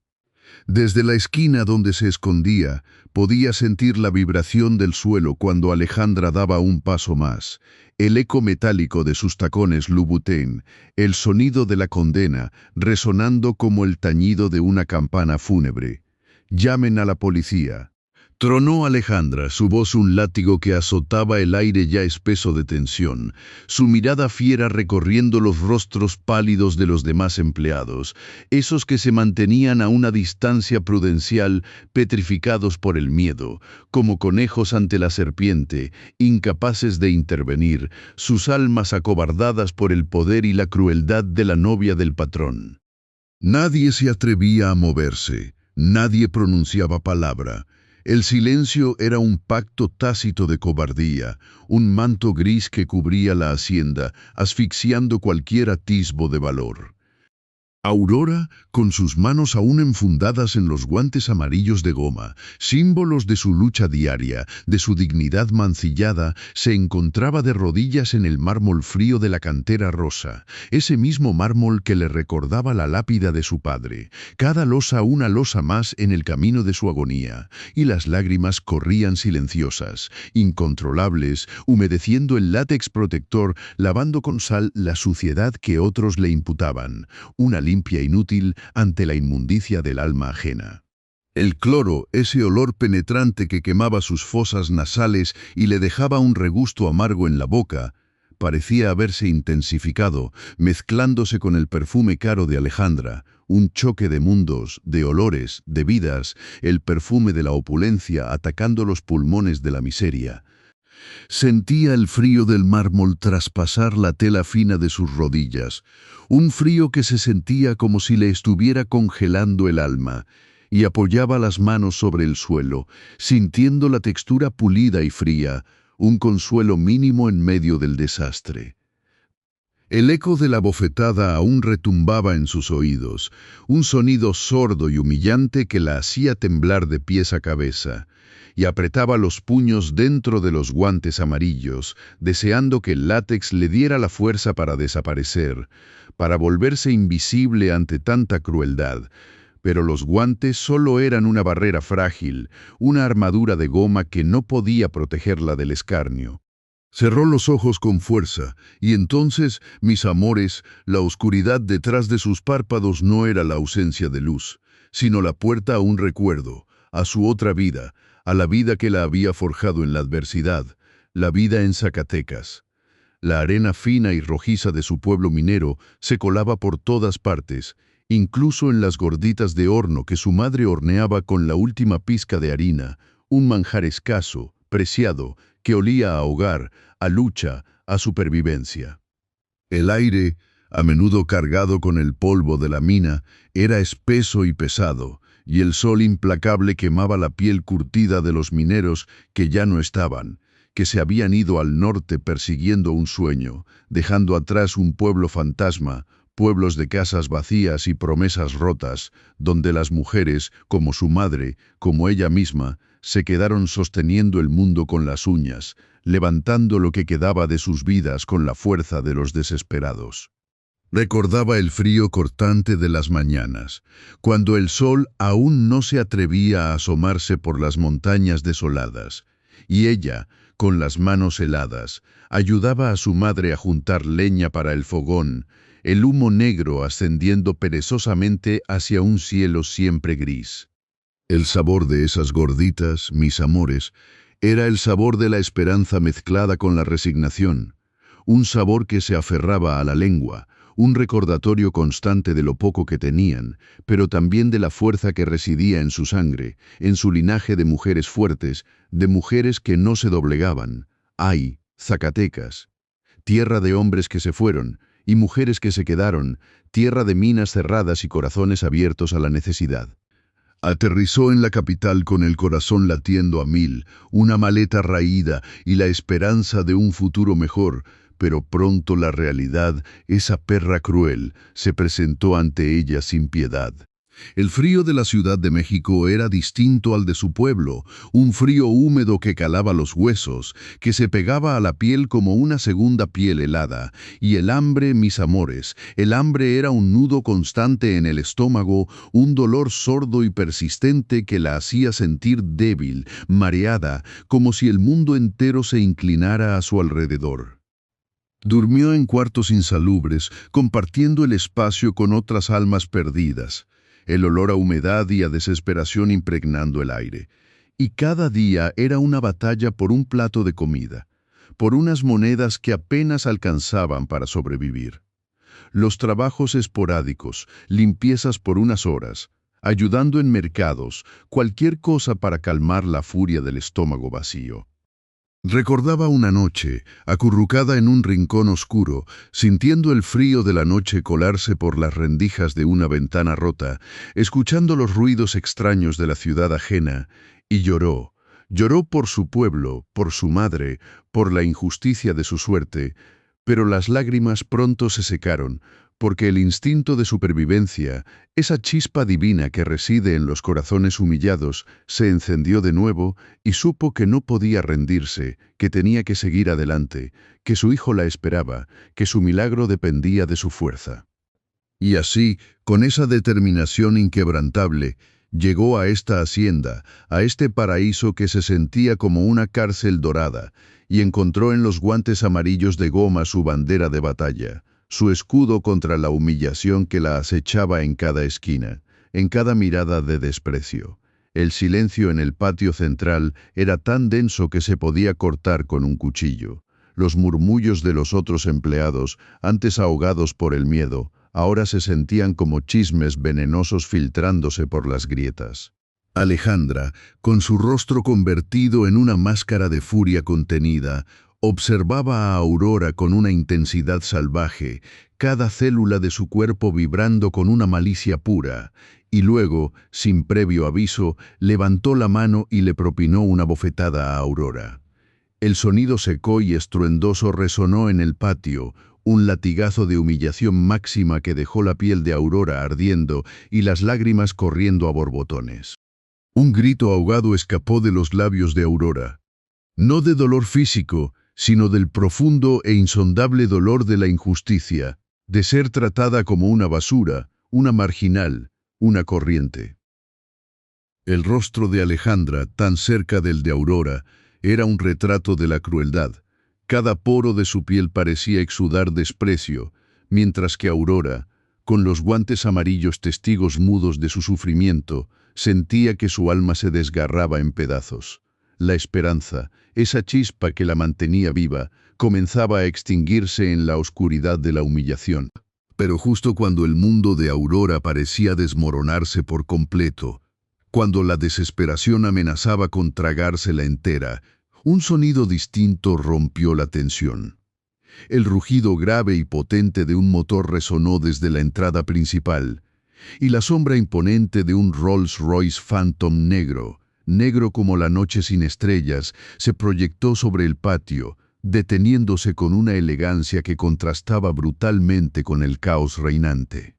Desde la esquina donde se escondía, podía sentir la vibración del suelo cuando Alejandra daba un paso más, el eco metálico de sus tacones Louboutin, el sonido de la condena, resonando como el tañido de una campana fúnebre. «Llamen a la policía». Tronó Alejandra, su voz un látigo que azotaba el aire ya espeso de tensión, su mirada fiera recorriendo los rostros pálidos de los demás empleados, esos que se mantenían a una distancia prudencial, petrificados por el miedo, como conejos ante la serpiente, incapaces de intervenir, sus almas acobardadas por el poder y la crueldad de la novia del patrón. Nadie se atrevía a moverse, nadie pronunciaba palabra. El silencio era un pacto tácito de cobardía, un manto gris que cubría la hacienda, asfixiando cualquier atisbo de valor. Aurora, con sus manos aún enfundadas en los guantes amarillos de goma, símbolos de su lucha diaria, de su dignidad mancillada, se encontraba de rodillas en el mármol frío de la cantera rosa, ese mismo mármol que le recordaba la lápida de su padre, cada losa una losa más en el camino de su agonía, y las lágrimas corrían silenciosas, incontrolables, humedeciendo el látex protector, lavando con sal la suciedad que otros le imputaban, una limpia inútil ante la inmundicia del alma ajena. El cloro, ese olor penetrante que quemaba sus fosas nasales y le dejaba un regusto amargo en la boca, parecía haberse intensificado, mezclándose con el perfume caro de Alejandra, un choque de mundos, de olores, de vidas, el perfume de la opulencia atacando los pulmones de la miseria. Sentía el frío del mármol traspasar la tela fina de sus rodillas, un frío que se sentía como si le estuviera congelando el alma, y apoyaba las manos sobre el suelo, sintiendo la textura pulida y fría, un consuelo mínimo en medio del desastre. El eco de la bofetada aún retumbaba en sus oídos, un sonido sordo y humillante que la hacía temblar de pies a cabeza, y apretaba los puños dentro de los guantes amarillos, deseando que el látex le diera la fuerza para desaparecer, para volverse invisible ante tanta crueldad. Pero los guantes solo eran una barrera frágil, una armadura de goma que no podía protegerla del escarnio. Cerró los ojos con fuerza, y entonces, mis amores, la oscuridad detrás de sus párpados no era la ausencia de luz, sino la puerta a un recuerdo, a su otra vida, a la vida que la había forjado en la adversidad, la vida en Zacatecas. La arena fina y rojiza de su pueblo minero se colaba por todas partes, incluso en las gorditas de horno que su madre horneaba con la última pizca de harina, un manjar escaso, preciado, que olía a hogar, a lucha, a supervivencia. El aire, a menudo cargado con el polvo de la mina, era espeso y pesado, y el sol implacable quemaba la piel curtida de los mineros que ya no estaban, que se habían ido al norte persiguiendo un sueño, dejando atrás un pueblo fantasma, pueblos de casas vacías y promesas rotas, donde las mujeres, como su madre, como ella misma, se quedaron sosteniendo el mundo con las uñas, levantando lo que quedaba de sus vidas con la fuerza de los desesperados. Recordaba el frío cortante de las mañanas, cuando el sol aún no se atrevía a asomarse por las montañas desoladas, y ella, con las manos heladas, ayudaba a su madre a juntar leña para el fogón, el humo negro ascendiendo perezosamente hacia un cielo siempre gris. El sabor de esas gorditas, mis amores, era el sabor de la esperanza mezclada con la resignación, un sabor que se aferraba a la lengua, un recordatorio constante de lo poco que tenían, pero también de la fuerza que residía en su sangre, en su linaje de mujeres fuertes, de mujeres que no se doblegaban. ¡Ay, Zacatecas! Tierra de hombres que se fueron, y mujeres que se quedaron, tierra de minas cerradas y corazones abiertos a la necesidad. Aterrizó en la capital con el corazón latiendo a mil, una maleta raída y la esperanza de un futuro mejor, pero pronto la realidad, esa perra cruel, se presentó ante ella sin piedad. El frío de la Ciudad de México era distinto al de su pueblo, un frío húmedo que calaba los huesos, que se pegaba a la piel como una segunda piel helada, y el hambre, mis amores, el hambre era un nudo constante en el estómago, un dolor sordo y persistente que la hacía sentir débil, mareada, como si el mundo entero se inclinara a su alrededor. Durmió en cuartos insalubres, compartiendo el espacio con otras almas perdidas, el olor a humedad y a desesperación impregnando el aire. Y cada día era una batalla por un plato de comida, por unas monedas que apenas alcanzaban para sobrevivir. Los trabajos esporádicos, limpiezas por unas horas, ayudando en mercados, cualquier cosa para calmar la furia del estómago vacío. Recordaba una noche, acurrucada en un rincón oscuro, sintiendo el frío de la noche colarse por las rendijas de una ventana rota, escuchando los ruidos extraños de la ciudad ajena, y lloró. Lloró por su pueblo, por su madre, por la injusticia de su suerte, pero las lágrimas pronto se secaron, porque el instinto de supervivencia, esa chispa divina que reside en los corazones humillados, se encendió de nuevo y supo que no podía rendirse, que tenía que seguir adelante, que su hijo la esperaba, que su milagro dependía de su fuerza. Y así, con esa determinación inquebrantable, llegó a esta hacienda, a este paraíso que se sentía como una cárcel dorada, y encontró en los guantes amarillos de goma su bandera de batalla, su escudo contra la humillación que la acechaba en cada esquina, en cada mirada de desprecio. El silencio en el patio central era tan denso que se podía cortar con un cuchillo. Los murmullos de los otros empleados, antes ahogados por el miedo, ahora se sentían como chismes venenosos filtrándose por las grietas. Alejandra, con su rostro convertido en una máscara de furia contenida, observaba a Aurora con una intensidad salvaje, cada célula de su cuerpo vibrando con una malicia pura, y luego, sin previo aviso, levantó la mano y le propinó una bofetada a Aurora. El sonido seco y estruendoso resonó en el patio, un latigazo de humillación máxima que dejó la piel de Aurora ardiendo y las lágrimas corriendo a borbotones. Un grito ahogado escapó de los labios de Aurora, no de dolor físico, sino del profundo e insondable dolor de la injusticia, de ser tratada como una basura, una marginal, una corriente. El rostro de Alejandra, tan cerca del de Aurora, era un retrato de la crueldad. Cada poro de su piel parecía exudar desprecio, mientras que Aurora, con los guantes amarillos testigos mudos de su sufrimiento, sentía que su alma se desgarraba en pedazos. La esperanza, esa chispa que la mantenía viva, comenzaba a extinguirse en la oscuridad de la humillación. Pero justo cuando el mundo de Aurora parecía desmoronarse por completo, cuando la desesperación amenazaba con tragársela entera, un sonido distinto rompió la tensión. El rugido grave y potente de un motor resonó desde la entrada principal, y la sombra imponente de un Rolls-Royce Phantom negro, negro como la noche sin estrellas, se proyectó sobre el patio, deteniéndose con una elegancia que contrastaba brutalmente con el caos reinante.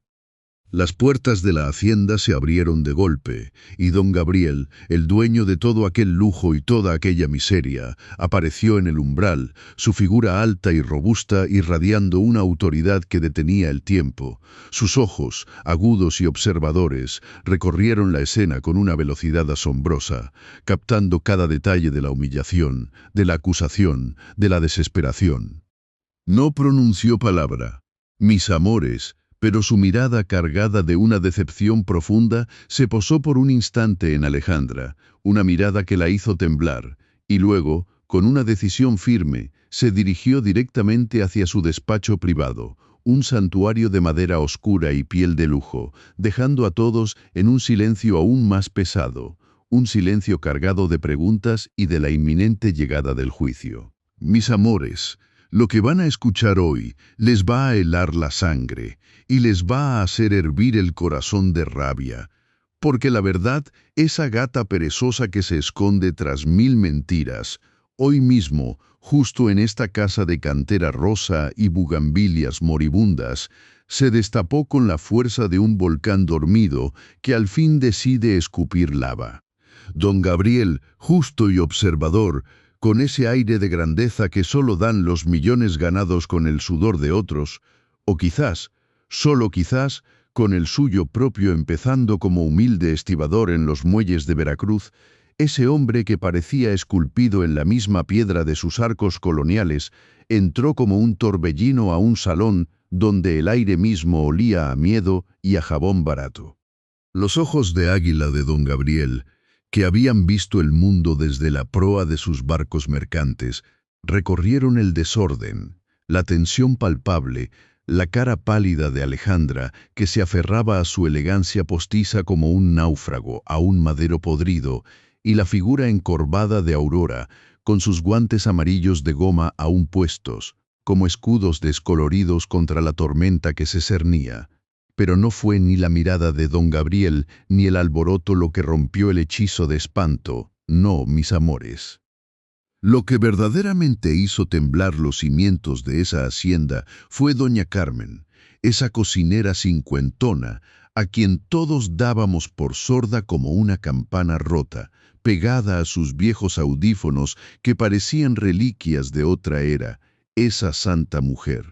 Las puertas de la hacienda se abrieron de golpe, y don Gabriel, el dueño de todo aquel lujo y toda aquella miseria, apareció en el umbral, su figura alta y robusta irradiando una autoridad que detenía el tiempo. Sus ojos, agudos y observadores, recorrieron la escena con una velocidad asombrosa, captando cada detalle de la humillación, de la acusación, de la desesperación. No pronunció palabra. Mis amores, pero su mirada cargada de una decepción profunda se posó por un instante en Alejandra, una mirada que la hizo temblar, y luego, con una decisión firme, se dirigió directamente hacia su despacho privado, un santuario de madera oscura y piel de lujo, dejando a todos en un silencio aún más pesado, un silencio cargado de preguntas y de la inminente llegada del juicio. Mis amores, lo que van a escuchar hoy les va a helar la sangre y les va a hacer hervir el corazón de rabia, Porque la verdad, esa gata perezosa que se esconde tras mil mentiras, hoy mismo, justo en esta casa de cantera rosa y bugambilias moribundas, se destapó con la fuerza de un volcán dormido que al fin decide escupir lava. Don Gabriel, justo y observador, con ese aire de grandeza que solo dan los millones ganados con el sudor de otros, o quizás, solo quizás, con el suyo propio empezando como humilde estibador en los muelles de Veracruz, ese hombre que parecía esculpido en la misma piedra de sus arcos coloniales, entró como un torbellino a un salón donde el aire mismo olía a miedo y a jabón barato. Los ojos de águila de don Gabriel, que habían visto el mundo desde la proa de sus barcos mercantes, recorrieron el desorden, la tensión palpable, la cara pálida de Alejandra, que se aferraba a su elegancia postiza como un náufrago a un madero podrido, y la figura encorvada de Aurora, con sus guantes amarillos de goma aún puestos, como escudos descoloridos contra la tormenta que se cernía. Pero no fue ni la mirada de don Gabriel ni el alboroto lo que rompió el hechizo de espanto, no, mis amores. Lo que verdaderamente hizo temblar los cimientos de esa hacienda fue doña Carmen, esa cocinera cincuentona, a quien todos dábamos por sorda como una campana rota, pegada a sus viejos audífonos que parecían reliquias de otra era, esa santa mujer.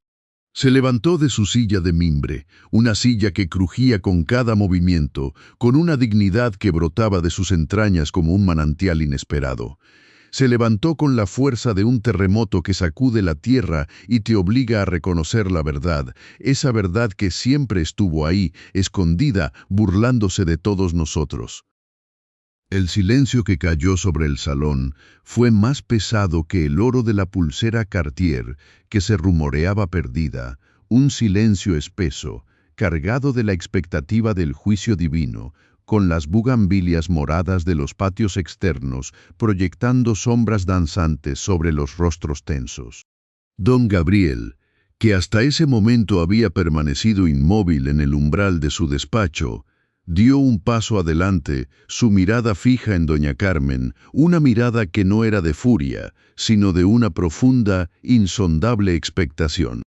Se levantó de su silla de mimbre, una silla que crujía con cada movimiento, con una dignidad que brotaba de sus entrañas como un manantial inesperado. Se levantó con la fuerza de un terremoto que sacude la tierra y te obliga a reconocer la verdad, esa verdad que siempre estuvo ahí, escondida, burlándose de todos nosotros. El silencio que cayó sobre el salón fue más pesado que el oro de la pulsera Cartier que se rumoreaba perdida, un silencio espeso, cargado de la expectativa del juicio divino, con las bugambilias moradas de los patios externos proyectando sombras danzantes sobre los rostros tensos. Don Gabriel, que hasta ese momento había permanecido inmóvil en el umbral de su despacho, dio un paso adelante, su mirada fija en doña Carmen, una mirada que no era de furia, sino de una profunda, insondable expectación.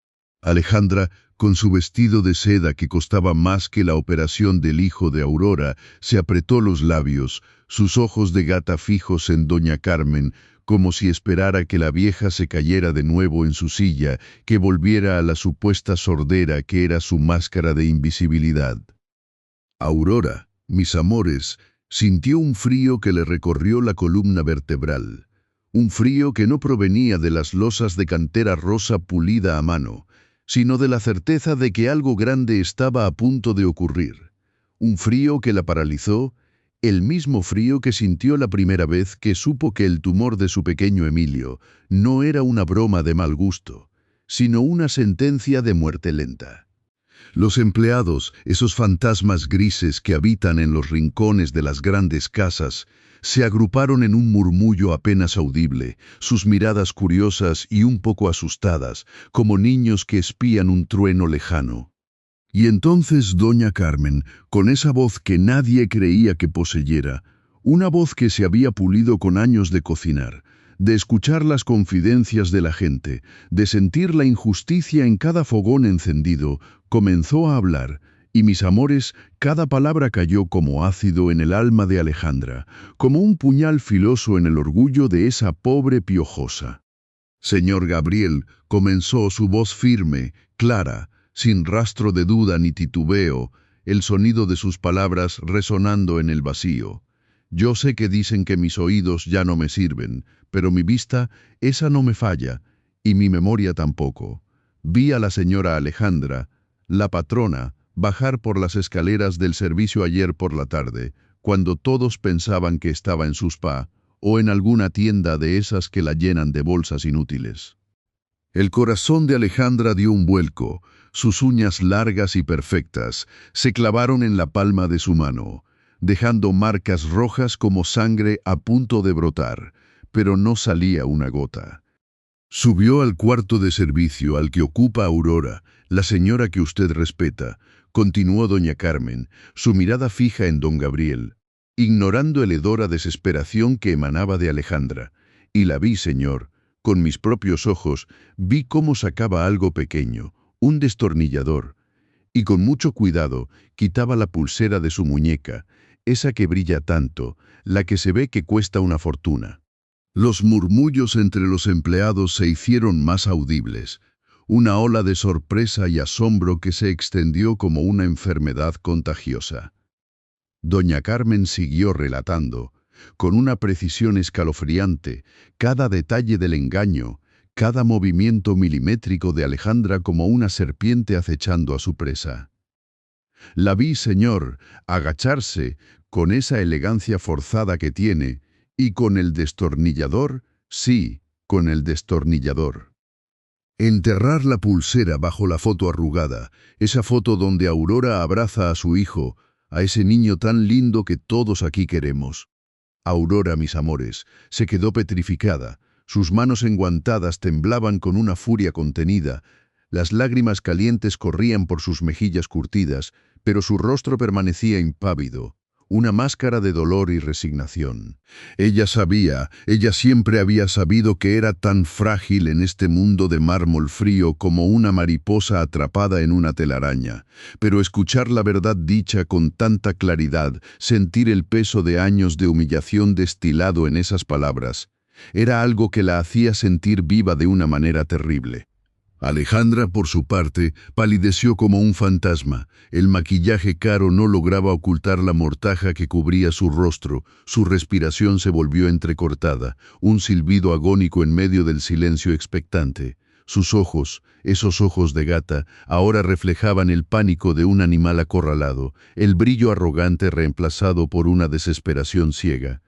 Alejandra, con su vestido de seda que costaba más que la operación del hijo de Aurora, se apretó los labios, sus ojos de gata fijos en doña Carmen, como si esperara que la vieja se cayera de nuevo en su silla, que volviera a la supuesta sordera que era su máscara de invisibilidad. Aurora, mis amores, sintió un frío que le recorrió la columna vertebral, un frío que no provenía de las losas de cantera rosa pulida a mano, sino de la certeza de que algo grande estaba a punto de ocurrir, un frío que la paralizó, el mismo frío que sintió la primera vez que supo que el tumor de su pequeño Emilio no era una broma de mal gusto, sino una sentencia de muerte lenta. Los empleados, esos fantasmas grises que habitan en los rincones de las grandes casas, se agruparon en un murmullo apenas audible, sus miradas curiosas y un poco asustadas, como niños que espían un trueno lejano. Y entonces doña Carmen, con esa voz que nadie creía que poseyera, una voz que se había pulido con años de cocinar, de escuchar las confidencias de la gente, de sentir la injusticia en cada fogón encendido, comenzó a hablar, y mis amores, cada palabra cayó como ácido en el alma de Alejandra, como un puñal filoso en el orgullo de esa pobre piojosa. Señor Gabriel, comenzó su voz firme, clara, sin rastro de duda ni titubeo, el sonido de sus palabras resonando en el vacío. Yo sé que dicen que mis oídos ya no me sirven, pero mi vista, esa no me falla, y mi memoria tampoco. Vi a la señora Alejandra, la patrona, bajar por las escaleras del servicio ayer por la tarde, cuando todos pensaban que estaba en su spa, o en alguna tienda de esas que la llenan de bolsas inútiles. El corazón de Alejandra dio un vuelco, sus uñas largas y perfectas se clavaron en la palma de su mano, dejando marcas rojas como sangre a punto de brotar, pero no salía una gota. Subió al cuarto de servicio al que ocupa Aurora, la señora que usted respeta, continuó doña Carmen, su mirada fija en don Gabriel, ignorando el hedor a desesperación que emanaba de Alejandra. Y la vi, señor, con mis propios ojos, vi cómo sacaba algo pequeño, un destornillador, y con mucho cuidado quitaba la pulsera de su muñeca, esa que brilla tanto, la que se ve que cuesta una fortuna. Los murmullos entre los empleados se hicieron más audibles, una ola de sorpresa y asombro que se extendió como una enfermedad contagiosa. Doña Carmen siguió relatando, con una precisión escalofriante, cada detalle del engaño, cada movimiento milimétrico de Alejandra como una serpiente acechando a su presa. La vi, señor, agacharse, con esa elegancia forzada que tiene, y con el destornillador, sí, con el destornillador. Enterrar la pulsera bajo la foto arrugada, esa foto donde Aurora abraza a su hijo, a ese niño tan lindo que todos aquí queremos. Aurora, mis amores, se quedó petrificada, sus manos enguantadas temblaban con una furia contenida, las lágrimas calientes corrían por sus mejillas curtidas, pero su rostro permanecía impávido, una máscara de dolor y resignación. Ella siempre había sabido que era tan frágil en este mundo de mármol frío como una mariposa atrapada en una telaraña, pero escuchar la verdad dicha con tanta claridad, sentir el peso de años de humillación destilado en esas palabras, era algo que la hacía sentir viva de una manera terrible. Alejandra, por su parte, palideció como un fantasma. El maquillaje caro no lograba ocultar la mortaja que cubría su rostro, su respiración se volvió entrecortada, un silbido agónico en medio del silencio expectante. Sus ojos, esos ojos de gata, ahora reflejaban el pánico de un animal acorralado, el brillo arrogante reemplazado por una desesperación ciega.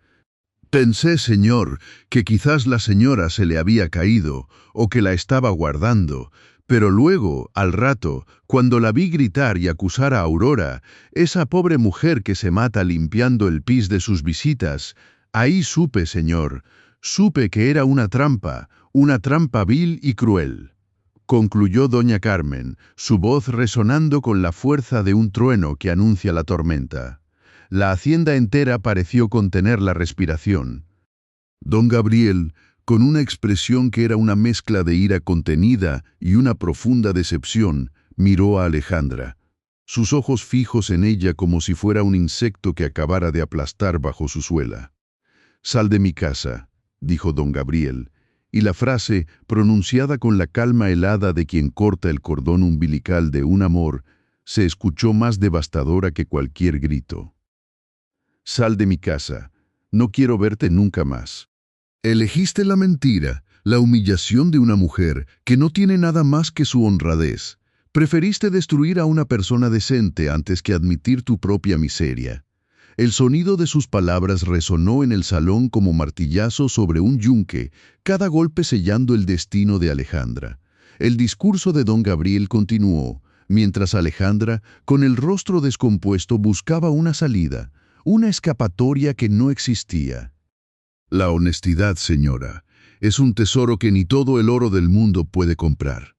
Pensé, señor, que quizás la señora se le había caído, o que la estaba guardando, pero luego, al rato, cuando la vi gritar y acusar a Aurora, esa pobre mujer que se mata limpiando el pis de sus visitas, ahí supe, señor, supe que era una trampa vil y cruel. Concluyó doña Carmen, su voz resonando con la fuerza de un trueno que anuncia la tormenta. La hacienda entera pareció contener la respiración. Don Gabriel, con una expresión que era una mezcla de ira contenida y una profunda decepción, miró a Alejandra, sus ojos fijos en ella como si fuera un insecto que acabara de aplastar bajo su suela. «Sal de mi casa», dijo don Gabriel, y la frase, pronunciada con la calma helada de quien corta el cordón umbilical de un amor, se escuchó más devastadora que cualquier grito. «Sal de mi casa, no quiero verte nunca más». Elegiste la mentira, la humillación de una mujer que no tiene nada más que su honradez. Preferiste destruir a una persona decente antes que admitir tu propia miseria. El sonido de sus palabras resonó en el salón como martillazo sobre un yunque, cada golpe sellando el destino de Alejandra. El discurso de don Gabriel continuó, mientras Alejandra, con el rostro descompuesto, buscaba una salida, una escapatoria que no existía. La honestidad, señora, es un tesoro que ni todo el oro del mundo puede comprar.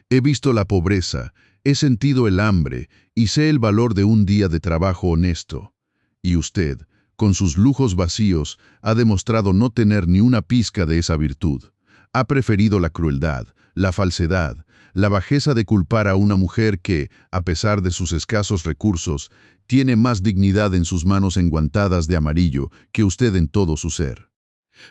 He visto la pobreza, he sentido el hambre y sé el valor de un día de trabajo honesto. Y usted, con sus lujos vacíos, ha demostrado no tener ni una pizca de esa virtud. Ha preferido la crueldad, la falsedad, la bajeza de culpar a una mujer que, a pesar de sus escasos recursos, tiene más dignidad en sus manos enguantadas de amarillo que usted en todo su ser.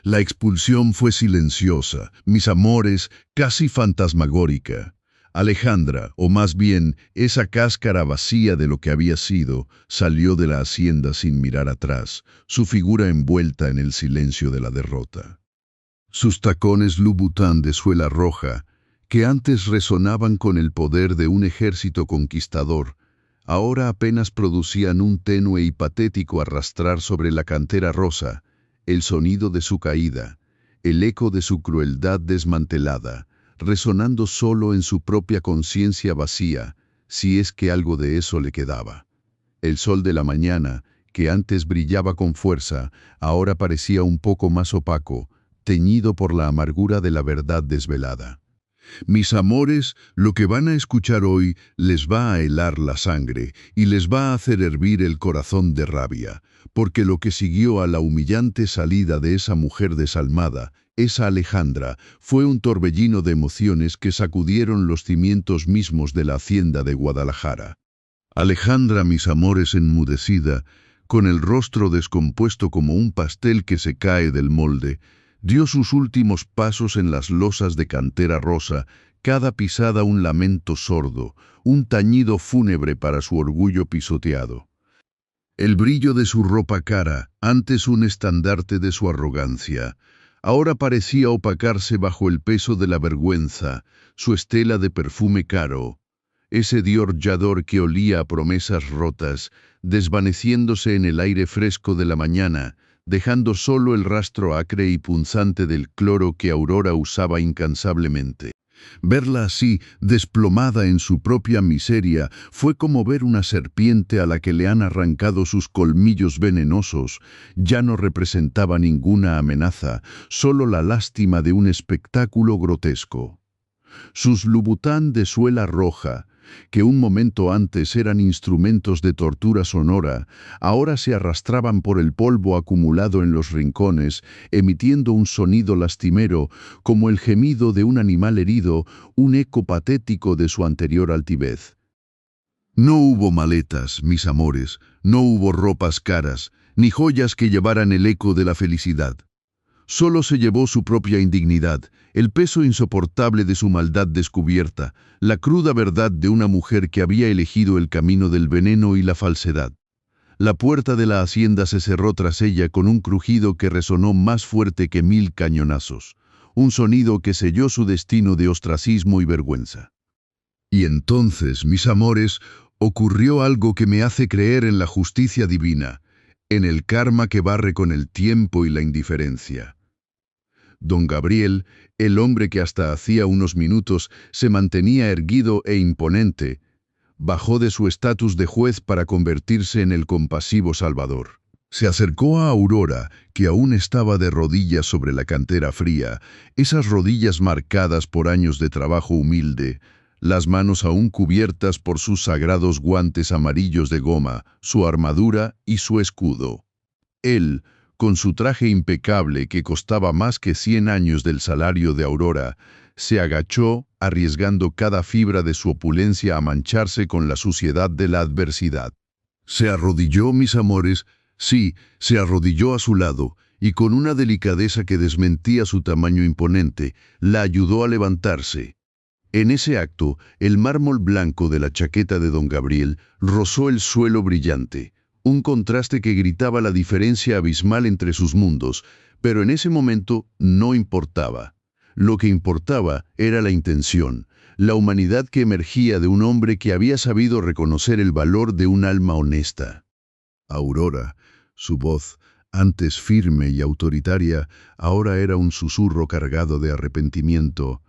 La expulsión fue silenciosa, mis amores, casi fantasmagórica. Alejandra, o más bien, esa cáscara vacía de lo que había sido, salió de la hacienda sin mirar atrás, su figura envuelta en el silencio de la derrota. Sus tacones Louboutin de suela roja, que antes resonaban con el poder de un ejército conquistador, ahora apenas producían un tenue y patético arrastrar sobre la cantera rosa, el sonido de su caída, el eco de su crueldad desmantelada, resonando solo en su propia conciencia vacía, si es que algo de eso le quedaba. El sol de la mañana, que antes brillaba con fuerza, ahora parecía un poco más opaco, teñido por la amargura de la verdad desvelada. Mis amores, lo que van a escuchar hoy les va a helar la sangre y les va a hacer hervir el corazón de rabia, porque lo que siguió a la humillante salida de esa mujer desalmada, esa Alejandra, fue un torbellino de emociones que sacudieron los cimientos mismos de la hacienda de Guadalajara. Alejandra, mis amores, enmudecida, con el rostro descompuesto como un pastel que se cae del molde, dio sus últimos pasos en las losas de cantera rosa, cada pisada un lamento sordo, un tañido fúnebre para su orgullo pisoteado. El brillo de su ropa cara, antes un estandarte de su arrogancia, ahora parecía opacarse bajo el peso de la vergüenza, su estela de perfume caro, ese Dior Yador que olía a promesas rotas, desvaneciéndose en el aire fresco de la mañana, dejando solo el rastro acre y punzante del cloro que Aurora usaba incansablemente. Verla así, desplomada en su propia miseria, fue como ver una serpiente a la que le han arrancado sus colmillos venenosos. Ya no representaba ninguna amenaza, solo la lástima de un espectáculo grotesco. Sus Louboutin de suela roja, que un momento antes eran instrumentos de tortura sonora, ahora se arrastraban por el polvo acumulado en los rincones, emitiendo un sonido lastimero, como el gemido de un animal herido, un eco patético de su anterior altivez. No hubo maletas, mis amores, no hubo ropas caras, ni joyas que llevaran el eco de la felicidad. Solo se llevó su propia indignidad, el peso insoportable de su maldad descubierta, la cruda verdad de una mujer que había elegido el camino del veneno y la falsedad. La puerta de la hacienda se cerró tras ella con un crujido que resonó más fuerte que 1000 cañonazos, un sonido que selló su destino de ostracismo y vergüenza. Y entonces, mis amores, ocurrió algo que me hace creer en la justicia divina, en el karma que barre con el tiempo y la indiferencia. Don Gabriel, el hombre que hasta hacía unos minutos se mantenía erguido e imponente, bajó de su estatus de juez para convertirse en el compasivo Salvador. Se acercó a Aurora, que aún estaba de rodillas sobre la cantera fría, esas rodillas marcadas por años de trabajo humilde, las manos aún cubiertas por sus sagrados guantes amarillos de goma, su armadura y su escudo. Él, con su traje impecable que costaba más que 100 años del salario de Aurora, se agachó, arriesgando cada fibra de su opulencia a mancharse con la suciedad de la adversidad. Se arrodilló, mis amores, sí, se arrodilló a su lado, y con una delicadeza que desmentía su tamaño imponente, la ayudó a levantarse. En ese acto, el mármol blanco de la chaqueta de don Gabriel rozó el suelo brillante, un contraste que gritaba la diferencia abismal entre sus mundos, pero en ese momento no importaba. Lo que importaba era la intención, la humanidad que emergía de un hombre que había sabido reconocer el valor de un alma honesta. Aurora, su voz, antes firme y autoritaria, ahora era un susurro cargado de arrepentimiento.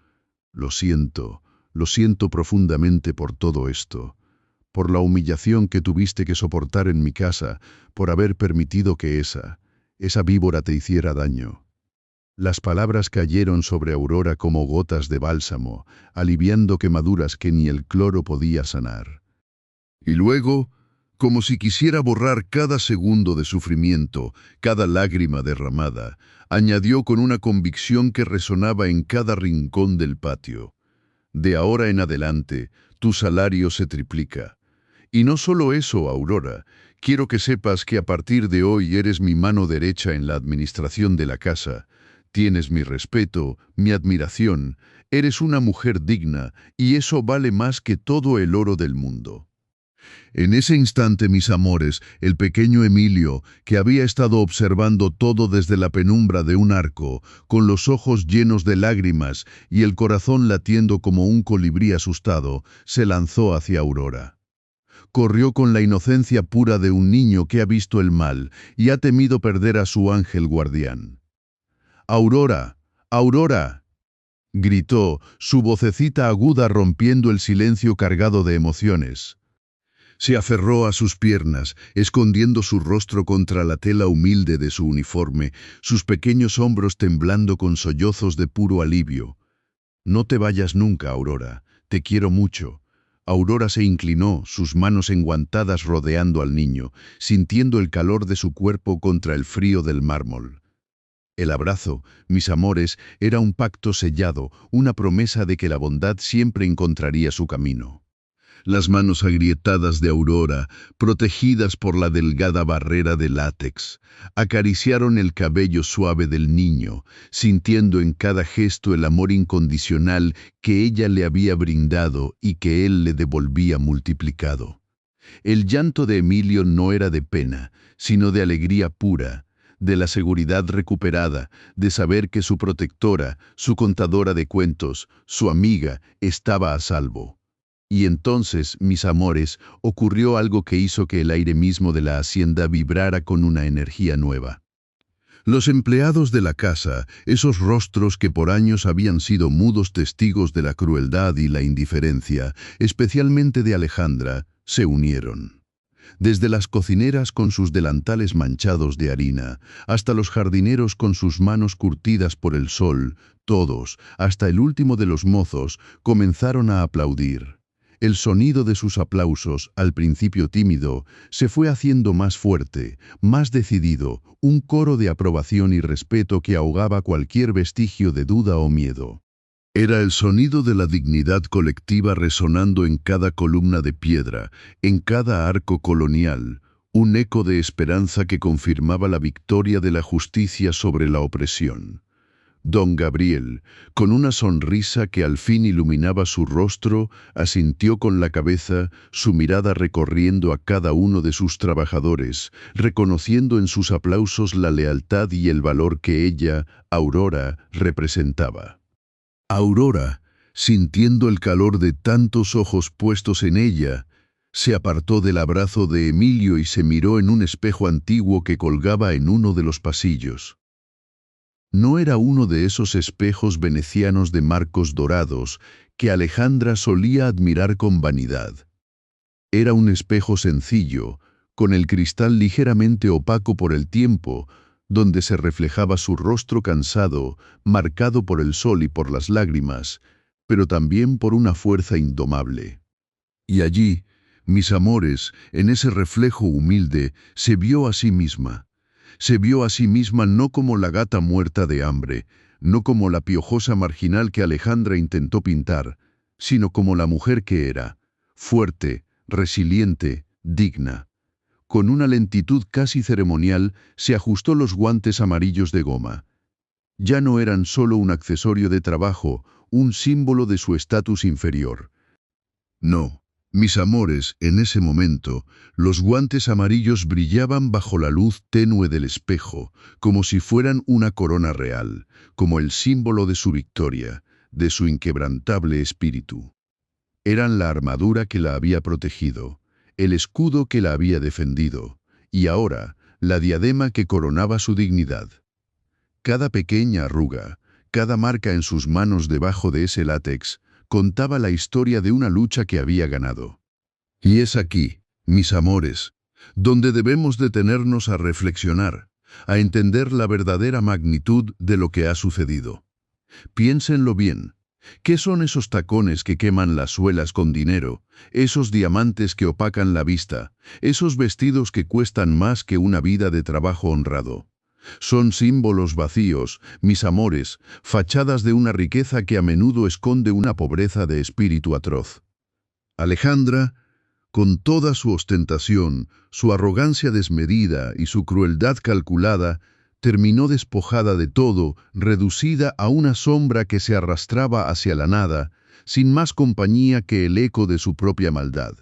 Lo siento profundamente por todo esto, por la humillación que tuviste que soportar en mi casa, por haber permitido que esa víbora te hiciera daño. Las palabras cayeron sobre Aurora como gotas de bálsamo, aliviando quemaduras que ni el cloro podía sanar. Y luego, como si quisiera borrar cada segundo de sufrimiento, cada lágrima derramada, añadió con una convicción que resonaba en cada rincón del patio: de ahora en adelante, tu salario se triplica. Y no solo eso, Aurora, quiero que sepas que a partir de hoy eres mi mano derecha en la administración de la casa. Tienes mi respeto, mi admiración, eres una mujer digna, y eso vale más que todo el oro del mundo. En ese instante, mis amores, el pequeño Emilio, que había estado observando todo desde la penumbra de un arco, con los ojos llenos de lágrimas y el corazón latiendo como un colibrí asustado, se lanzó hacia Aurora. Corrió con la inocencia pura de un niño que ha visto el mal y ha temido perder a su ángel guardián. ¡Aurora! ¡Aurora!, gritó, su vocecita aguda rompiendo el silencio cargado de emociones. Se aferró a sus piernas, escondiendo su rostro contra la tela humilde de su uniforme, sus pequeños hombros temblando con sollozos de puro alivio. No te vayas nunca, Aurora. Te quiero mucho. Aurora se inclinó, sus manos enguantadas rodeando al niño, sintiendo el calor de su cuerpo contra el frío del mármol. El abrazo, mis amores, era un pacto sellado, una promesa de que la bondad siempre encontraría su camino. Las manos agrietadas de Aurora, protegidas por la delgada barrera de látex, acariciaron el cabello suave del niño, sintiendo en cada gesto el amor incondicional que ella le había brindado y que él le devolvía multiplicado. El llanto de Emilio no era de pena, sino de alegría pura, de la seguridad recuperada, de saber que su protectora, su contadora de cuentos, su amiga, estaba a salvo. Y entonces, mis amores, ocurrió algo que hizo que el aire mismo de la hacienda vibrara con una energía nueva. Los empleados de la casa, esos rostros que por años habían sido mudos testigos de la crueldad y la indiferencia, especialmente de Alejandra, se unieron. Desde las cocineras con sus delantales manchados de harina, hasta los jardineros con sus manos curtidas por el sol, todos, hasta el último de los mozos, comenzaron a aplaudir. El sonido de sus aplausos, al principio tímido, se fue haciendo más fuerte, más decidido, un coro de aprobación y respeto que ahogaba cualquier vestigio de duda o miedo. Era el sonido de la dignidad colectiva resonando en cada columna de piedra, en cada arco colonial, un eco de esperanza que confirmaba la victoria de la justicia sobre la opresión. Don Gabriel, con una sonrisa que al fin iluminaba su rostro, asintió con la cabeza, su mirada recorriendo a cada uno de sus trabajadores, reconociendo en sus aplausos la lealtad y el valor que ella, Aurora, representaba. Aurora, sintiendo el calor de tantos ojos puestos en ella, se apartó del abrazo de Emilio y se miró en un espejo antiguo que colgaba en uno de los pasillos. No era uno de esos espejos venecianos de marcos dorados que Alejandra solía admirar con vanidad. Era un espejo sencillo, con el cristal ligeramente opaco por el tiempo, donde se reflejaba su rostro cansado, marcado por el sol y por las lágrimas, pero también por una fuerza indomable. Y allí, mis amores, en ese reflejo humilde, se vio a sí misma. Se vio a sí misma no como la gata muerta de hambre, no como la piojosa marginal que Alejandra intentó pintar, sino como la mujer que era, fuerte, resiliente, digna. Con una lentitud casi ceremonial, se ajustó los guantes amarillos de goma. Ya no eran solo un accesorio de trabajo, un símbolo de su estatus inferior. No. Mis amores, en ese momento, los guantes amarillos brillaban bajo la luz tenue del espejo, como si fueran una corona real, como el símbolo de su victoria, de su inquebrantable espíritu. Eran la armadura que la había protegido, el escudo que la había defendido, y ahora, la diadema que coronaba su dignidad. Cada pequeña arruga, cada marca en sus manos debajo de ese látex, contaba la historia de una lucha que había ganado. Y es aquí, mis amores, donde debemos detenernos a reflexionar, a entender la verdadera magnitud de lo que ha sucedido. Piénsenlo bien. ¿Qué son esos tacones que queman las suelas con dinero, esos diamantes que opacan la vista, esos vestidos que cuestan más que una vida de trabajo honrado? Son símbolos vacíos, mis amores, fachadas de una riqueza que a menudo esconde una pobreza de espíritu atroz. Alejandra, con toda su ostentación, su arrogancia desmedida y su crueldad calculada, terminó despojada de todo, reducida a una sombra que se arrastraba hacia la nada, sin más compañía que el eco de su propia maldad.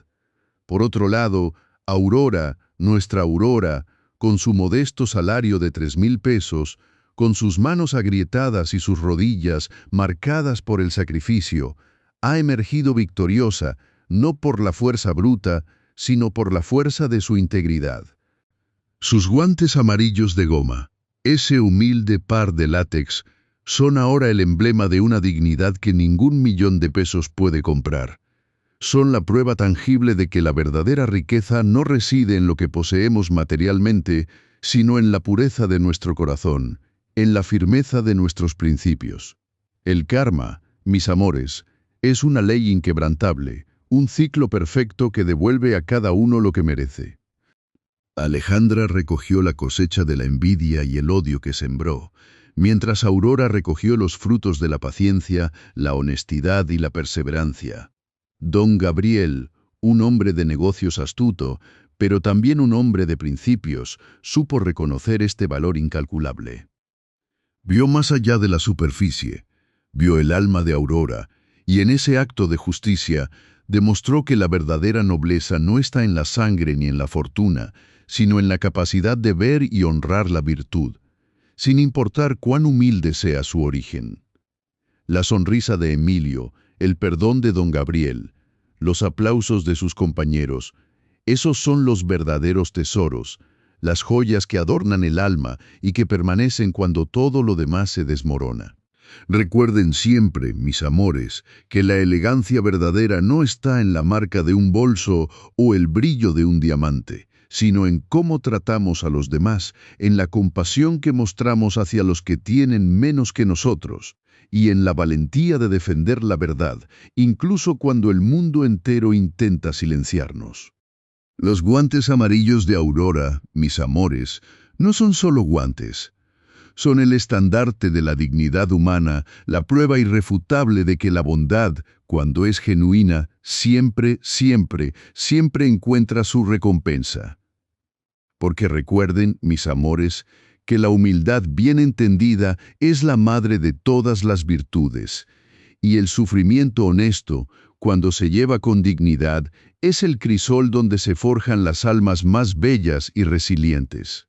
Por otro lado, Aurora, nuestra Aurora, con su modesto salario de 3,000 pesos, con sus manos agrietadas y sus rodillas marcadas por el sacrificio, ha emergido victoriosa, no por la fuerza bruta, sino por la fuerza de su integridad. Sus guantes amarillos de goma, ese humilde par de látex, son ahora el emblema de una dignidad que ningún millón de pesos puede comprar. Son la prueba tangible de que la verdadera riqueza no reside en lo que poseemos materialmente, sino en la pureza de nuestro corazón, en la firmeza de nuestros principios. El karma, Mis amores, es una ley inquebrantable, un ciclo perfecto que devuelve a cada uno lo que merece. Alejandra recogió la cosecha de la envidia y el odio que sembró, mientras Aurora recogió los frutos de la paciencia, la honestidad y la perseverancia. Don Gabriel, un hombre de negocios astuto, pero también un hombre de principios, supo reconocer este valor incalculable. Vio más allá de la superficie, vio el alma de Aurora, y en ese acto de justicia demostró que la verdadera nobleza no está en la sangre ni en la fortuna, sino en la capacidad de ver y honrar la virtud, sin importar cuán humilde sea su origen. La sonrisa de Emilio, el perdón de don Gabriel, los aplausos de sus compañeros, esos son los verdaderos tesoros, las joyas que adornan el alma y que permanecen cuando todo lo demás se desmorona. Recuerden siempre, mis amores, que la elegancia verdadera no está en la marca de un bolso o el brillo de un diamante, sino en cómo tratamos a los demás, en la compasión que mostramos hacia los que tienen menos que nosotros, y en la valentía de defender la verdad, incluso cuando el mundo entero intenta silenciarnos. Los guantes amarillos de Aurora, mis amores, no son solo guantes. Son el estandarte de la dignidad humana, la prueba irrefutable de que la bondad, cuando es genuina, siempre, siempre, siempre encuentra su recompensa. Porque recuerden, mis amores, que la humildad bien entendida es la madre de todas las virtudes, y el sufrimiento honesto, cuando se lleva con dignidad, es el crisol donde se forjan las almas más bellas y resilientes.